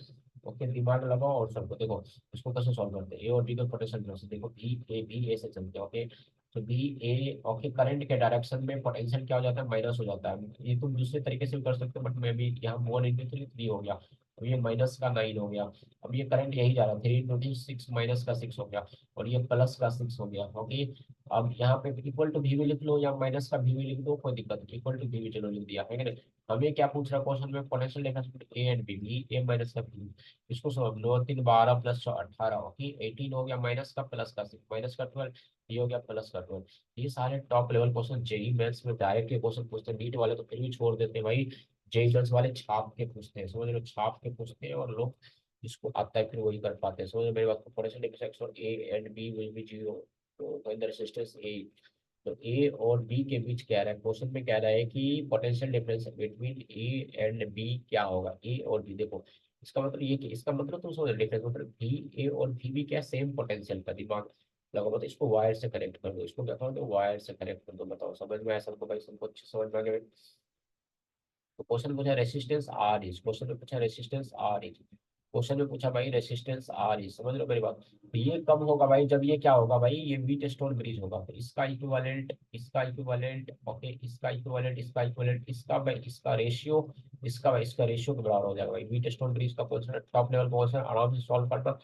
ओके दिमाग लगाओ और सबको देखो इसको कैसे सॉल्व करते हैं। ए और बी का पोटेंशियल डिफरेंस देखो, बी ए से चलते हैं, ओके। तो बी ए, ओके, करंट के डायरेक्शन में पोटेंशियल क्या हो जाता है, माइनस हो जाता है। ये तुम दूसरे तरीके से भी कर सकते हो, बट मैं भी यहाँ 1 × 3 3 हो गया, अब ये माइनस का 9 हो गया। अब ये करंट यही जा रहा है, 3 × 6 माइनस का 6 हो गया, और ये प्लस का 6 हो गया, ओके। अब यहाँ पे इक्वल टू भी लिख लो या माइनस का भी लिख दो, कोई दिक्कत नहीं, इक्वल टू भी चलो लिख दिया, है कि नहीं। हमें क्या पूछ रहा है क्वेश्चन में, potential difference A and B, B A minus का बी। इसको समझ लो, 3 12 + 6 18, ओके, 18 हो गया, माइनस का प्लस का 6, माइनस का 12, ये हो गया प्लस का 12। ये सारे top level question JEE Mains में डायरेक्ट क्वेश्चन पूछते हैं, नीट वाले तो फिर भी छोड़ देते हैं भाई, जेई मेंस वाले छाप के पूछते हैं, समझ लो, छाप के पूछते हैं, और लोग जिसको आता है फिर वही कर पाते हैं। समझ लो मेरी बात को, पोटेंशियल डिफरेंस और A and B will be zero, तो when the resistance A, तो ए और बी के बीच कह रहा है, क्वेश्चन में कह रहा है कि potential difference between A and B क्या होगा, ए और बी। देखो इसका मतलब ये कि इसका मतलब तुम समझ, डिफरेंस मतलब बी ए और बी भी क्या, सेम पोटेंशियल का, दिमाग लगाओ, मतलब इसको वायर से कनेक्ट कर दो, इसको क्या कर दो, वायर से कनेक्ट कर दो। बताओ समझ में आया सबको भाई, सबको अच्छे समझ में आ गया। तो क्वेश्चन पूछा रेसिस्टेंस आर इज, क्वेश्चन में पूछा रेसिस्टेंस आर इज, क्वेश्चन में पूछा भाई रेसिस्टेंस आर इज, समझ लो मेरी बात। तो ये कब होगा भाई, जब ये क्या होगा भाई, ये व्हीट स्टोन ब्रिज होगा, तो इसका इक्विवेलेंट, इसका इक्विवेलेंट, ओके, इसका इक्विवेलेंट, इसका इक्विवेलेंट, इसका भाई, इसका रेशियो, इसका भाई, इसका रेशियो के बराबर हो जाएगा भाई। व्हीट स्टोन ब्रिज का क्वेश्चन, टॉप लेवल क्वेश्चन, आराम से सॉल्व करना,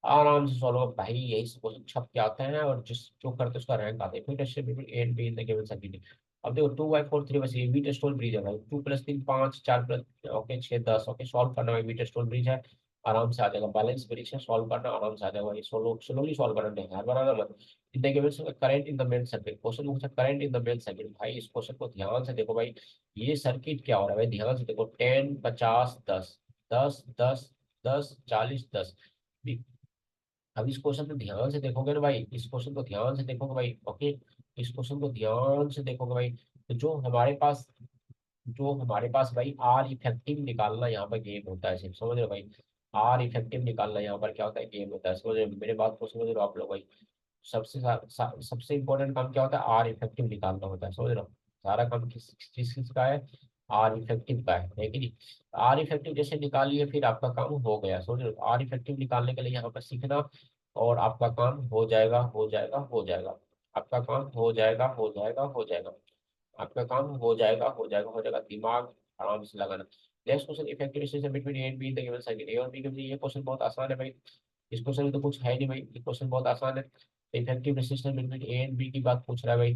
आराम से सॉल्व होगा भाई, यही क्वेश्चन छप के आते हैं, और जिस जो करते हैं उसका रैंक आता है। फिर test between A and B in the given circuit. अब देखो 2/4 3/6 ये बीट स्टोन ब्रिज है भाई, 2 + 3 5 4 + ओके 6 10, ओके, सॉल्व करना भाई, बीट स्टोन ब्रिज है, आराम से आ जाएगा। बैलेंस ब्रिज है, सॉल्व करना आराम से आ जाएगा, ये सोलो स्लोली सॉल्व करना है, हर बनाना मत। In the given current in the main circuit, question पूछा current in the main circuit, भाई इस क्वेश्चन को ध्यान से देखो भाई, ये सर्किट क्या हो रहा है भाई, ध्यान से देखो, 10 50 10 10 10 10 40 10। अब इस क्वेश्चन को ध्यान से देखोगे ना भाई, इस क्वेश्चन को ध्यान से देखोगे भाई, ओके, इस क्वेश्चन को ध्यान से देखोगे भाई, तो जो हमारे पास भाई आर इफेक्टिव निकालना यहाँ पर गेम होता है, सिर्फ समझ रहे हो भाई, आर इफेक्टिव निकालना यहाँ पर क्या होता है, गेम होता है। समझ रहे हो मेरे बात को, समझ रहे हो आप लोग भाई। सबसे इंपॉर्टेंट काम क्या होता है, आर इफेक्टिव निकालना होता है, समझ रहे हो। सारा काम किस किस किस का है, आर इफेक्टिव का है कि नहीं। आर इफेक्टिव जैसे निकालिए फिर आपका काम हो गया, समझ रहे हो। आर इफेक्टिव निकालने के लिए यहाँ पर सीखना, और आपका काम हो जाएगा, हो जाएगा, हो जाएगा, आपका काम हो जाएगा, हो जाएगा, हो जाएगा, आपका काम हो जाएगा, हो जाएगा, हो जाएगा, दिमाग आराम से लगाना। Next question, effective distance between A and B in the given circuit, A और बी के बीच, ये क्वेश्चन बहुत आसान है भाई, इस क्वेश्चन में तो कुछ है नहीं भाई, ये क्वेश्चन बहुत आसान है। Effective distance between A and B की बात पूछ रहा है भाई,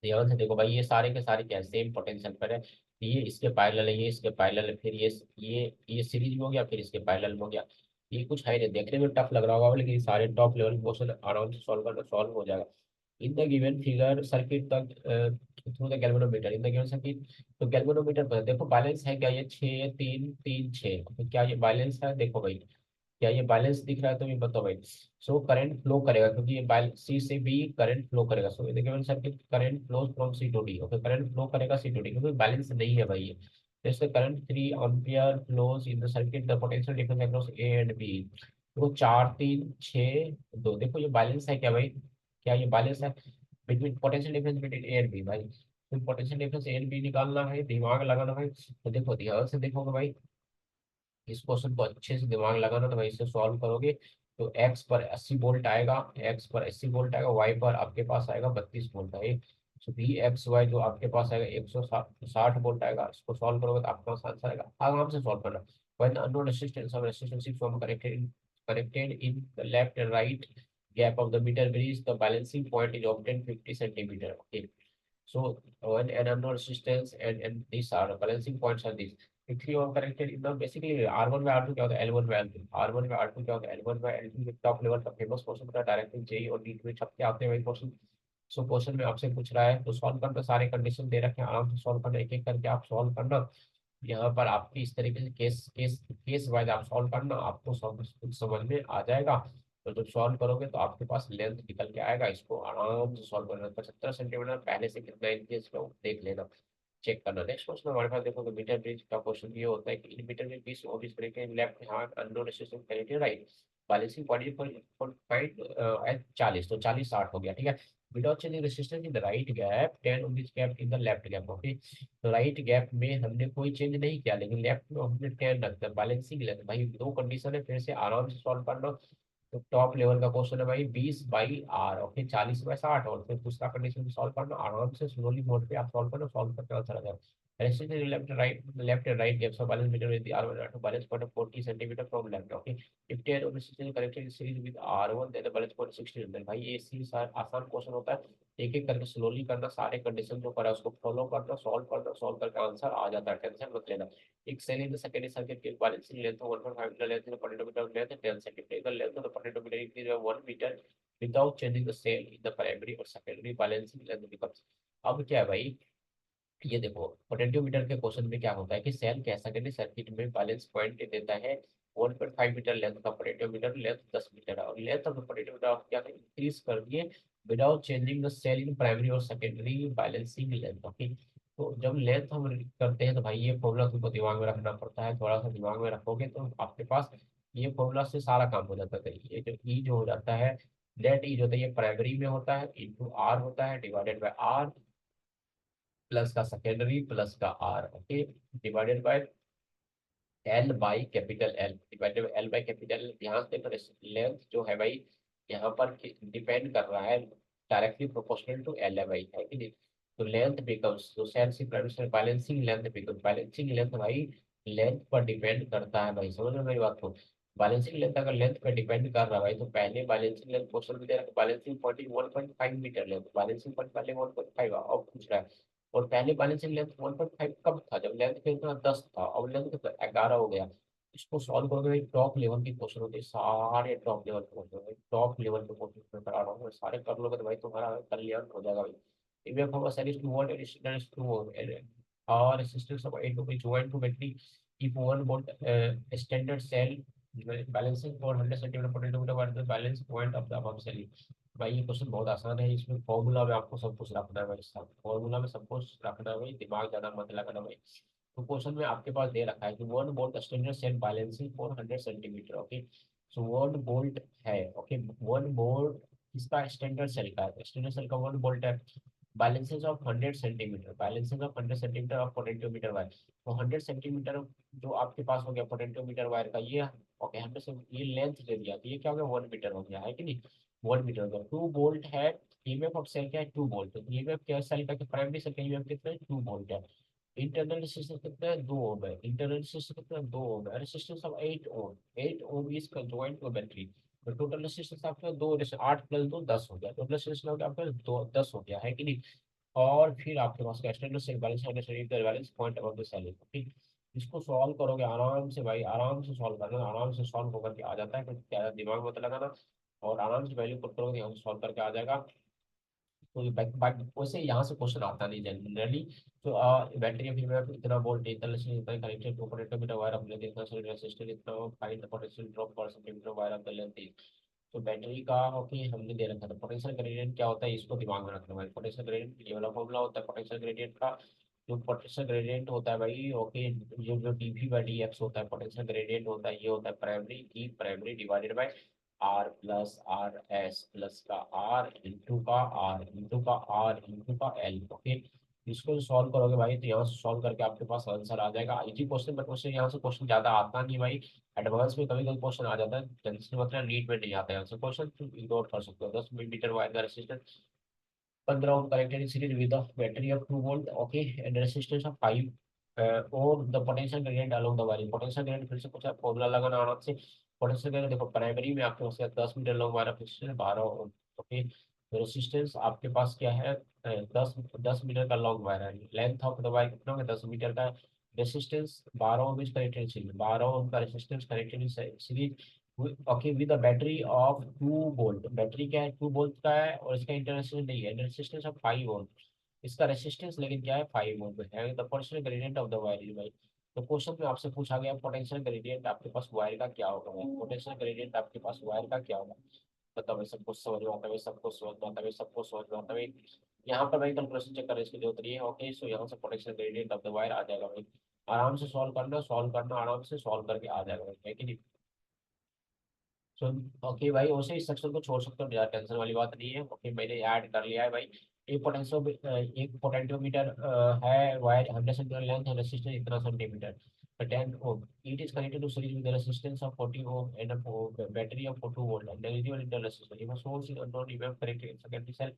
ध्यान से देखो भाई, ये सारे के सारे क्या है, सेम पोटेंशियल पर है, ये इसके पैरेलल है, ये इसके पैरेलल है, फिर ये सीरीज में हो गया, फिर इसके पैरेलल में हो गया। ये कुछ है नहीं, देखने में टफ लग रहा होगा लेकिन ये सारे टॉप लेवल क्वेश्चन आराम से सॉल्व करना, सॉल्व हो जाएगा। In the given figure circuit तक through the galvanometer, in the given circuit, तो गैल्वेनोमीटर पर देखो बैलेंस है क्या, ये 6 3 3 6, तो क्या ये बैलेंस है, देखो भाई, क्या ये बैलेंस दिख रहा है, तो ये बताओ भाई। सो करंट फ्लो करेगा, क्योंकि ये सी से बी करंट फ्लो करेगा, so in the given circuit current flows from C to D, okay, current flow करेगा सी टू डी, क्योंकि बैलेंस नहीं है भाई ये। जैसे current 3 ampere flows in the circuit, the potential difference across A and B, देखो 4 3 6 2, देखो ये बैलेंस है क्या भाई, क्या ये बैलेंस है, between potential difference between A and B भाई। तो potential difference A and B निकालना है, दिमाग लगाना है, तो देखो ध्यान से देखोगे भाई, इस क्वेश्चन को अच्छे से दिमाग लगाना, तो भाई इसे सॉल्व करोगे तो एक्स पर 80 वोल्ट आएगा, एक्स पर 80 वोल्ट आएगा, वाई पर आपके पास आएगा 32 वोल्ट है। तो वी एक्स वाई जो आपके पास आएगा 160 वोल्ट आएगा, इसको सॉल्व करोगे तो आपके पास आंसर आएगा, आराम से सॉल्व करना। when unknown resistance or resistance from connected in the left and right gap of the meter bridge, the balancing point is obtained 50 centimeter, okay. So when an unknown resistance and these are the balancing points are these. Three ohm connected in the basically R1 by R2 क्या होता है, L1 by L2, R1 by R2 क्या होता है, L1 by L2। Top level का फेमस क्वेश्चन था, डायरेक्टली जेई और नीट में छपके आते हैं वही क्वेश्चन। सो क्वेश्चन में आपसे पूछ रहा है तो सॉल्व करना, सारे कंडीशन दे रखे हैं, आराम से सॉल्व करना, एक एक करके आप सॉल्व करना। यहाँ पर आपकी इस तरीके से केस केस केस वाइज आप सॉल्व करना, आपको सब कुछ समझ में आ जाएगा। तो जब सॉल्व करोगे तो आपके पास लेंथ निकल के आएगा, इसको आराम से सॉल्व करना। 75 सेंटीमीटर पहले से कितना इंच है इसको देख लेना, चेक करना। नेक्स्ट क्वेश्चन हमारे पास देखो, तो मीटर ब्रिज का क्वेश्चन ये होता है कि इन मीटर ब्रिज 20 और 20 break left hand unknown resistance connected right, balancing point for find at 40, तो 40 60 हो गया, ठीक है। Without changing resistance in the right gap 10 of this gap in the left gap, okay. तो राइट गैप में हमने कोई चेंज नहीं किया, लेकिन लेफ्ट में हमने 10 रख दिया, बैलेंसिंग लेंथ। भाई दो कंडीशन है, फिर से आराम से सॉल्व करना। तो टॉप लेवल का क्वेश्चन है भाई 20/R, ओके, 40/60, और फिर दूसरा कंडीशन सॉल्व करना, आराम से स्लोली मोड पे आप सॉल्व करना, सॉल्व करके आंसर आ जाएगा। Restriction left and right gaps of balance meter with the R1 R2 balance point of 40 centimeter from left. Okay. If 10 of resistance connected in series with R1, then the balance point 60 है। भाई ये सीरीज आसान क्वेश्चन होता है, एक एक करके स्लोली करना, सारे कंडीशन जो करा उसको फॉलो करना, सॉल्व करना, सॉल्व करके आंसर आ जाता है, टेंशन मत लेना। एक cell in the secondary circuit के balancing length 1.5 metre, length in potentiometer length 10 centimetre, the length of the potentiometer increase by 1 metre without changing the cell in the primary और सेकेंडरी बैलेंसिंग लेंथ बिकम्स। अब क्या है भाई, ये देखो पोटेंशियोमीटर के क्वेश्चन में क्या होता है कि सेल के सेकेंडरी सर्किट में बैलेंस पॉइंट देता है 1.5 मीटर लेंथ का पोटेंशियोमीटर, लेंथ 10 मीटर है, और लेंथ ऑफ द पोटेंशियोमीटर आप क्या इंक्रीज कर दिए without changing the cell in primary और सेकेंडरी बैलेंसिंग लेंथ, ओके। तो जब लेंथ हम करते हैं तो भाई ये फॉर्मूला तुमको दिमाग में रखना पड़ता है, थोड़ा सा दिमाग में रखोगे तो आपके पास ये फॉर्मूला से सारा काम हो जाता है। ये जो ई जो हो जाता है, लेट ई जो होता है ये प्राइमरी में होता है, इंटू आर होता है, डिवाइडेड बाय आर प्लस का सेकेंडरी प्लस का R, okay, divided by L by capital L, divided by L by capital L. ध्यान से तो लेंथ जो है भाई यहाँ पर डिपेंड कर रहा है, डायरेक्टली प्रोपोर्शनल टू एल है भाई, है कि नहीं। तो लेंथ बिकम्स, तो cell C primary balancing length become, balancing length भाई लेंथ पर डिपेंड करता है भाई, समझ में मेरी बात को। बैलेंसिंग लेंथ अगर लेंथ पर डिपेंड कर रहा है भाई, तो पहले बैलेंसिंग लेंथ क्वेश्चन में दे रहा है balancing point 1.5 metre length, balancing point पहले 1.5 और पूछ रहा है। और पहले बैलेंसिंग लेंथ 1.5 कब था, जब लेंथ कितना 10 था, और लेंथ कितना 11 हो गया। इसको सॉल्व करोगे भाई टॉप लेवल के क्वेश्चन होते हैं, सारे टॉप लेवल के क्वेश्चन होते हैं, टॉप लेवल के क्वेश्चन मैं करा रहा हूँ, सारे कर लोगे तो भाई तुम्हारा कल्याण हो जाएगा भाई। इवेंट होगा cell two volt and students two volt और resistance of 8 ohm join to battery if 1 volt standard cell balancing for 100 centimeter potato what is the balance point of the above cell। भाई ये क्वेश्चन बहुत आसान है, इसमें फॉर्मूला में आपको सब कुछ रखना है भाई, सब फॉर्मूला में सब कुछ रखना है भाई, दिमाग ज्यादा मत लगाना भाई। तो क्वेश्चन में आपके पास दे रखा है कि 1 volt standard cell balancing for 100 centimetre, okay. So 1 volt है, ओके, 1 वोल्ट इसका स्टैंडर्ड सेल का है, स्टैंडर्ड सेल का 1 वोल्ट है। Balances of 100 centimetre, balances of 100 centimetre of potentiometer wire, तो 100 सेंटीमीटर जो आपके पास हो गया पोटेंशियोमीटर वायर का ये, ओके, 100 ये लेंथ दे दिया, तो ये क्या हो गया 1 मीटर हो गया, है कि नहीं। 1 मीटर हो गया। 2 वोल्ट है, ईएमएफ ऑफ सेल क्या है 2 वोल्ट, तो ईएमएफ क्या है सेल का, प्राइमरी सेल का ईएमएफ कितना है 2 वोल्ट है। इंटरनल रेजिस्टेंस कितना है 2 ओम है, इंटरनल रेजिस्टेंस कितना है 2 ओम है, resistance of 8 ohm, 8 ohm is joint to battery. तो टोटल रेजिस्टेंस आपका 8 प्लस 2 10 हो गया, टोटल रेजिस्टेंस हो गया आपका 10 हो गया, है कि नहीं। और फिर आपके पास external cell balance balance point about the cell, ठीक। इसको सॉल्व करोगे आराम से भाई, आराम से सॉल्व करना, आराम से सॉल्व होकर के आ जाता है, कुछ ज़्यादा दिमाग मत लगाना, और आराम से वैल्यू पुट करोगे यहाँ से सॉल्व करके आ जाएगा। तो ये वैसे यहाँ से क्वेश्चन आता नहीं जनरली। तो बैटरी फिर में इतना वोल्ट इतना इतना कनेक्टेड टू पोटेंशियोमीटर वायर हमने देखा, सर रेसिस्टर इतना फाइंड द पोटेंशियल ड्रॉप पर centimetre wire of the length. तो बैटरी का ओके हमने दे रखा था, पोटेंशियल ग्रेडियंट क्या होता है इसको दिमाग में रखना भाई, पोटेंशियल ग्रेडियंट ये वाला फॉर्मूला होता है पोटेंशियल ग्रेडियंट का। जो पोटेंशियल ग्रेडियंट होता है भाई, ओके, जो डीवी बाई डी एक्स होता है, पोटेंशियल ग्रेडियंट होता है, ये होता है प्राइमरी की primary divided by R plus R S plus का आर इंटू का आर इंटू का आर इंटू का एल, ओके। इसको सॉल्व करोगे भाई तो यहाँ से सॉल्व करके आपके पास आंसर आ जाएगा, इजी क्वेश्चन, बट क्वेश्चन यहाँ से क्वेश्चन ज्यादा आता नहीं भाई। एडवांस में कभी कभी क्वेश्चन आ जाता है, टेंशन मतलब नीट में नहीं आता है आंसर क्वेश्चन, तो इग्नोर कर सकते हो। 10 मीटर वायर का resistance 15 ohm connected in series with the battery of 2 volt, okay, and resistance of 5 और the potential gradient along the wire, potential gradient फिर से कुछ फॉर्मूला लगाना आराम से। पोटेंशियल ग्रेडियंट देखो प्राइमरी में आपके पास 10 metre long wire resistance 12 ohm, okay. तो रेसिस्टेंस आपके पास क्या है 10 10 मीटर का लॉन्ग वायर है, लेंथ ऑफ द वायर कितना है 10 मीटर का है। Resistance 12 ohm is connected in series, 12 ohm का resistance connected in series, okay, with a battery of 2 volt. Battery क्या है, 2 वोल्ट का है, और इसका इंटर रेसिस्टेंस नहीं है, रेसिस्टेंस ऑफ 5 ओम। इसका रेसिस्टेंस लेकिन क्या है, 5 ओम है। The potential gradient of the wire is भाई, तो क्वेश्चन में आपसे पूछा गया पोटेंशियल ग्रेडियंट आपके पास वायर का क्या होगा भाई, पोटेंशियल ग्रेडियंट आपके पास वायर का क्या होगा। मतलब भाई सबको समझ में आता है, सबको समझ में आता है, सबको समझ में आता है। यहाँ पर भाई कैलकुलेशन चेक करने की जरूरत नहीं है। ओके, सो यहाँ से potential gradient of the wire आ जाएगा भाई। आराम से सॉल्व करना, आराम से सॉल्व करके आ जाएगा भाई, है कि नहीं। सो ओके भाई, वैसे इस सेक्शन को छोड़ सकते हो, ज़्यादा टेंशन वाली बात नहीं है। ओके, मैंने ऐड कर लिया है भाई। एक पोटेंशियोमीटर है, वायर 100 सेंटीमीटर लेंथ है, रेसिस्टेंस इतना centimetre, 10 ohm. It is connected to series with resistance of 40 ohm and a battery of 2 volt and negligible internal resistance. If a source is unknown, you have connected in secondary cell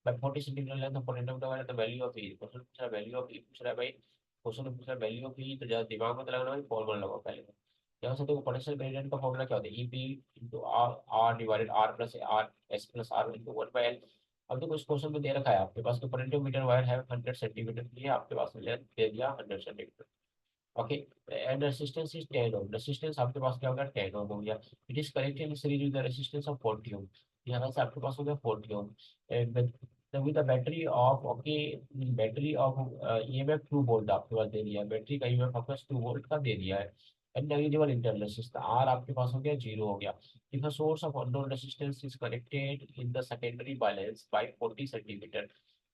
by 40 centimeter length of potentiometer wire, the value of E। Question पूछ रहा है वैल्यू ऑफ E पूछ रहा है भाई, क्वेश्चन पूछ रहा है वैल्यू ऑफ E, तो ज्यादा दिमाग मत लगाना भाई, फॉर्मूला लगाओ पहले। यहाँ से देखो पोटेंशियल ग्रेडियंट का फॉर्मूला क्या होता है, E P into R, R divided R plus R S plus R into 1/L। अब देखो इस क्वेश्चन में दे रखा है आपके पास, तो पोटेंशियोमीटर वायर है 100 सेंटीमीटर की है, आपके पास लेंथ दे दिया 100 centimetre. Okay, and resistance is 10 ohm, resistance आपके पास क्या होगा, 10 ओम हो गया। It is connected in series with the resistance of 40 ohm, यहाँ से आपके पास हो गया 40 ohm. With the battery of, okay, battery of EMF 2 volt आपके पास दे दिया है, बैटरी का ईएमएफ आपके पास 2 वोल्ट का दे दिया है। And negligible internal resistance R आपके पास हो गया 0 हो गया। If a source of unknown resistance is connected in the secondary balance by 40 centimetre,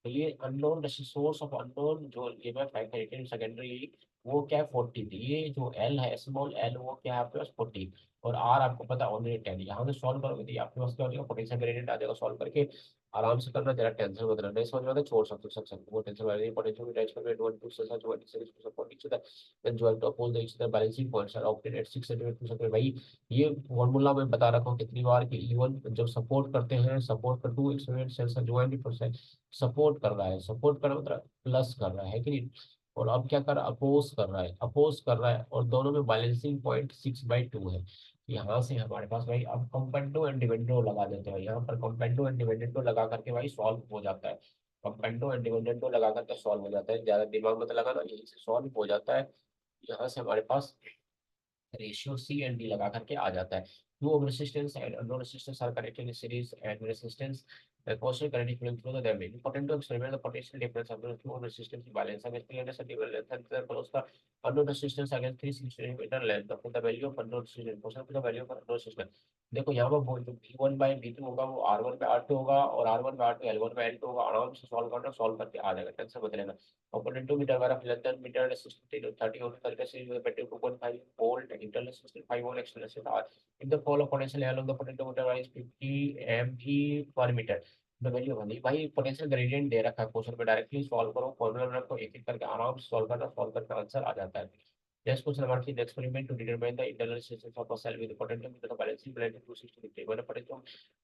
तो ये अननोन सोर्स ऑफ अननोन जो ईएमएफ है कनेक्टेड सेकेंडरी, वो क्या है 40 थी। ये जो एल है, स्मॉल एल, वो क्या है आपके पास 40, और आर आपको पता ऑलरेडी 10। यहाँ से सॉल्व करोगे तो ये आपके पास क्या हो जाएगा, पोटेंशियल ग्रेडियंट आ जाएगा। सॉल्व करके आराम से करना, जरा टेंशन मत लेना, नहीं समझ में आता छोड़ सकते हो सेक्शन को, वो टेंशन वाली पोटेंशियल में टच करके 1 2 से 7 1 6 to support each other then join to uphold each other balancing points are obtained at 6 cm to support भाई। ये फॉर्मूला मैं बता रखा हूँ कितनी बार कि इवन जब सपोर्ट करते हैं, सपोर्ट कर 2 experiment cells join percent support कर रहा है, सपोर्ट कर रहा है मतलब प्लस कर रहा है कि नहीं। और अब क्या कर रहा है, अपोज कर रहा है, अपोज कर रहा है, और दोनों में बैलेंसिंग पॉइंट 6/2 है। यहाँ से हमारे पास भाई अब कंपेंडो एंड डिविडेंडो लगा देते हैं, यहाँ पर कंपेंडो एंड डिविडेंडो लगा करके भाई सॉल्व हो जाता है। कंपेंडो एंड डिविडेंडो लगा करके सॉल्व हो जाता है, ज्यादा दिमाग मत लगाना, यही से सॉल्व हो जाता है। यहाँ से हमारे पास रेशियो सी एंड डी लगा करके आ जाता है। Two ohm resistance and unknown resistance are connected in series and resistance causal current equivalent to the damage. Important to experiment the potential difference of the two ohm resistance balance against 300 centimeter length and therefore उसका unknown resistance against 360 centimeter length of the value of unknown resistance, question to the value of unknown resistance। देखो यहाँ पर बोल जो V1/V2 होगा वो R1/R2 होगा, और R1/R2 L1/L2 होगा। आराम से सॉल्व करना, सॉल्व करके आ जाएगा, टेंशन मत लेना। Opponent to meter wire of less than meter resistance 30 ohm circuit series with a battery 2.5 volt internal resistance 5 volt external resistance R। If the fall of potential along the potentiometer wire is 50 ME per meter, the value बनी भाई। पोटेंशियल ग्रेडियंट दे रखा है क्वेश्चन पे, डायरेक्टली सॉल्व करो, फॉर्मूला में रखो, एक एक करके आराम से सॉल्व करना, सॉल्व करके आंसर आ जाता है। Next question number 3, the experiment to determine the internal resistance of a cell with the potentiometer the balancing point 260 degree. When a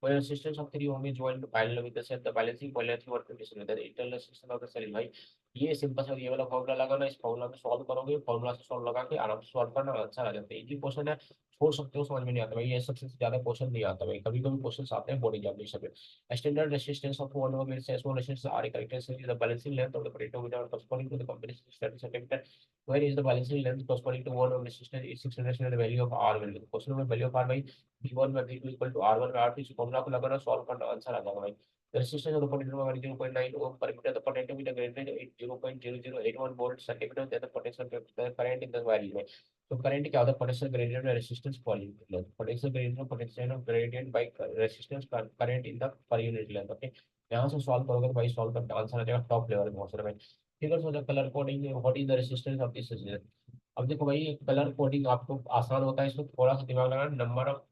when resistance of 3 ohm is joined parallel with the cell, the balancing point length 120 the internal resistance of the cell is भाई। ये सिंपल सा ये वाला फॉर्मूला लगाना, इस फॉर्मूला में सॉल्व करोगे, फॉर्मूला से सॉल्व लगा के आराम से सॉल्व करना, आंसर आ जाता है। इजी क्वेश्चन है, छोड़ सकते हो, समझ में नहीं आता भाई, ये सबसे ज्यादा क्वेश्चन नहीं आता भाई, कभी कभी क्वेश्चन आते हैं बोर्ड एग्जामिनेशन में। Standard resistance of 1 ohm is S1 resistance R characteristic is the balancing length of the potentiometer corresponding to the combination 30 centimeter, where is the balancing length corresponding to 1 ohm resistance is 600 the value of R value। Question में वैल्यू ऑफ R भाई V1 by V2 equal to R1 by R2, इस फॉर्मूला को लगाना, सॉल्व करना, आंसर आ जाएगा भाई। The resistance of the potentiometer is 0.9 ohm per meter, the potentiometer greater than 0.0081 volt centimeter, then the potential the current in the wire है। तो करंट क्या होता है, potential gradient by resistance per unit length, potential gradient potential gradient by resistance current in the per unit length. Okay, यहाँ से सॉल्व करोगे तो भाई सॉल्व करके आंसर आ जाएगा टॉप लेवल में आंसर भाई। Figure so the colour coding what is the resistance of this resistance. अब देखो भाई कलर कोडिंग आपको आसान होता है, इसमें थोड़ा सा दिमाग लगाना। नंबर ऑफ,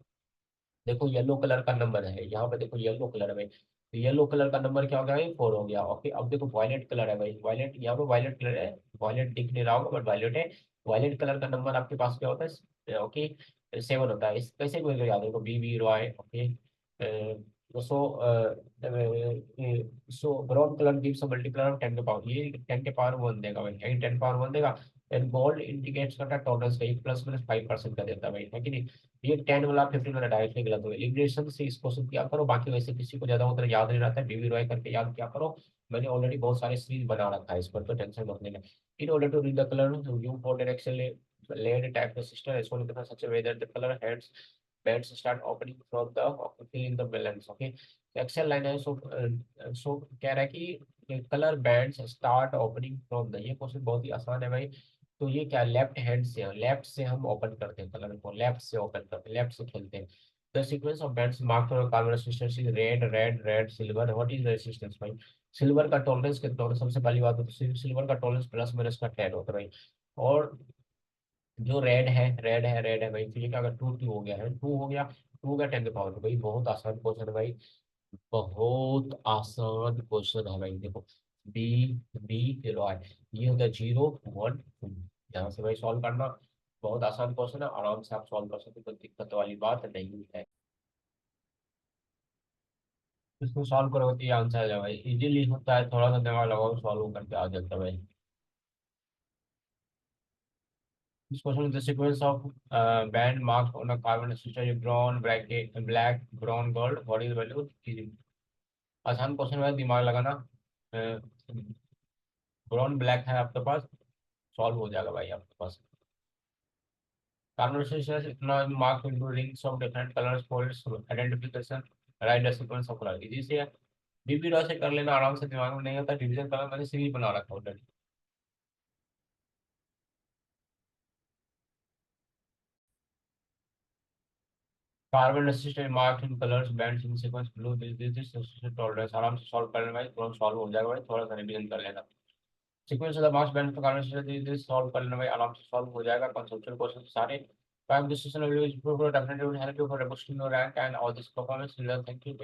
देखो येलो कलर का नंबर है, यहाँ पे देखो येलो कलर है भाई, तो येलो कलर का नंबर क्या हो गया भाई, 4 हो गया। ओके, अब देखो वायलेट कलर है भाई, वायलेट यहाँ पे वायलेट कलर है, वायलेट दिख नहीं रहा होगा बट वायलेट है। वायलेट कलर का नंबर आपके पास क्या होता है, ओके, 7 होता है। इस कैसे कोई याद है, B B Roy. Okay, so so brown colour gives a multiplier of 10 के पावर, ये 10 के पावर 1 देगा भाई, 10 पावर 1 देगा। एंड गोल्ड इंडिकेट्स करता है टॉलरेंस का, ये +-5% का देता है भाई, है कि नहीं। ये 10 वाला 15 वाला डायरेक्टली गलत हो गया। एलिमिनेशन से इस क्वेश्चन किया करो, बाकी वैसे किसी को ज्यादा उतना याद नहीं रहता है, बीबी रॉय करके याद किया करो। मैंने ऑलरेडी बहुत सारे सीरीज बना रखा है इस पर, तो टेंशन मत लेना। In order to read the colour you for direction lead type का सिस्टम रेस्पॉन्ड करना such way that the colour heads bands start opening from the fill in the balance, okay। एक्सेल लाइन है, सो कह रहा है कि colour bands start opening from the, ये क्वेश्चन बहुत ही आसान है भाई। तो ये क्या, लेफ्ट हैंड से, लेफ्ट से हम ओपन करते हैं कलर को, लेफ्ट से ओपन करते हैं, लेफ्ट से खेलते हैं। The sequence of bands marked for carbon resistance is red red red silver, what is resistance भाई। सिल्वर का टॉलरेंस कितना होता है, सबसे पहली बात तो सिल्वर का टॉलरेंस +- 10 होता है भाई। और जो रेड है भाई, तो ये क्या, अगर 2 हो गया है, 2 का 10 भाई, बहुत आसान क्वेश्चन है भाई, बहुत आसान क्वेश्चन है भाई। देखो बी बी रॉय, ये होता है 0 1 2, यहाँ से भाई सॉल्व करना, बहुत आसान क्वेश्चन है, आराम से आप सॉल्व कर सकते हो, कोई दिक्कत वाली बात नहीं है। इसको सॉल्व करोगे तो ये आंसर आ जाएगा भाई, इजीली होता है, थोड़ा सा दिमाग लगाओ सॉल्व करके आ जाता है भाई। This question is the sequence of band marks on a carbon register brown, black, brown, gold. What is the value? Easy. आसान क्वेश्चन है, दिमाग लगाना। ब्राउन ब्लैक है आपके पास, सॉल्व हो जाएगा भाई आपके पास। कार्बन register इतना mark into rings of different colors for its identification, write the sequence of color, easy से है। बीबी रॉय से कर लेना आराम से, दिमाग में नहीं होता, डिवीजन कलर मैंने सीरीज बना रखा already. Carbon resistant mark in colours bands in sequence blue this tolerance, आराम से सॉल्व कर लेना भाई, तुरंत सॉल्व हो जाएगा भाई, थोड़ा सा रिवीजन कर लेना। Sequence of the marks band for carbon resistance this solve कर लेना भाई, आराम से सॉल्व हो जाएगा, कंसेप्चुअल क्वेश्चन सारे। Five discussion definitely will help you for boosting your rank and all this performance, thank you.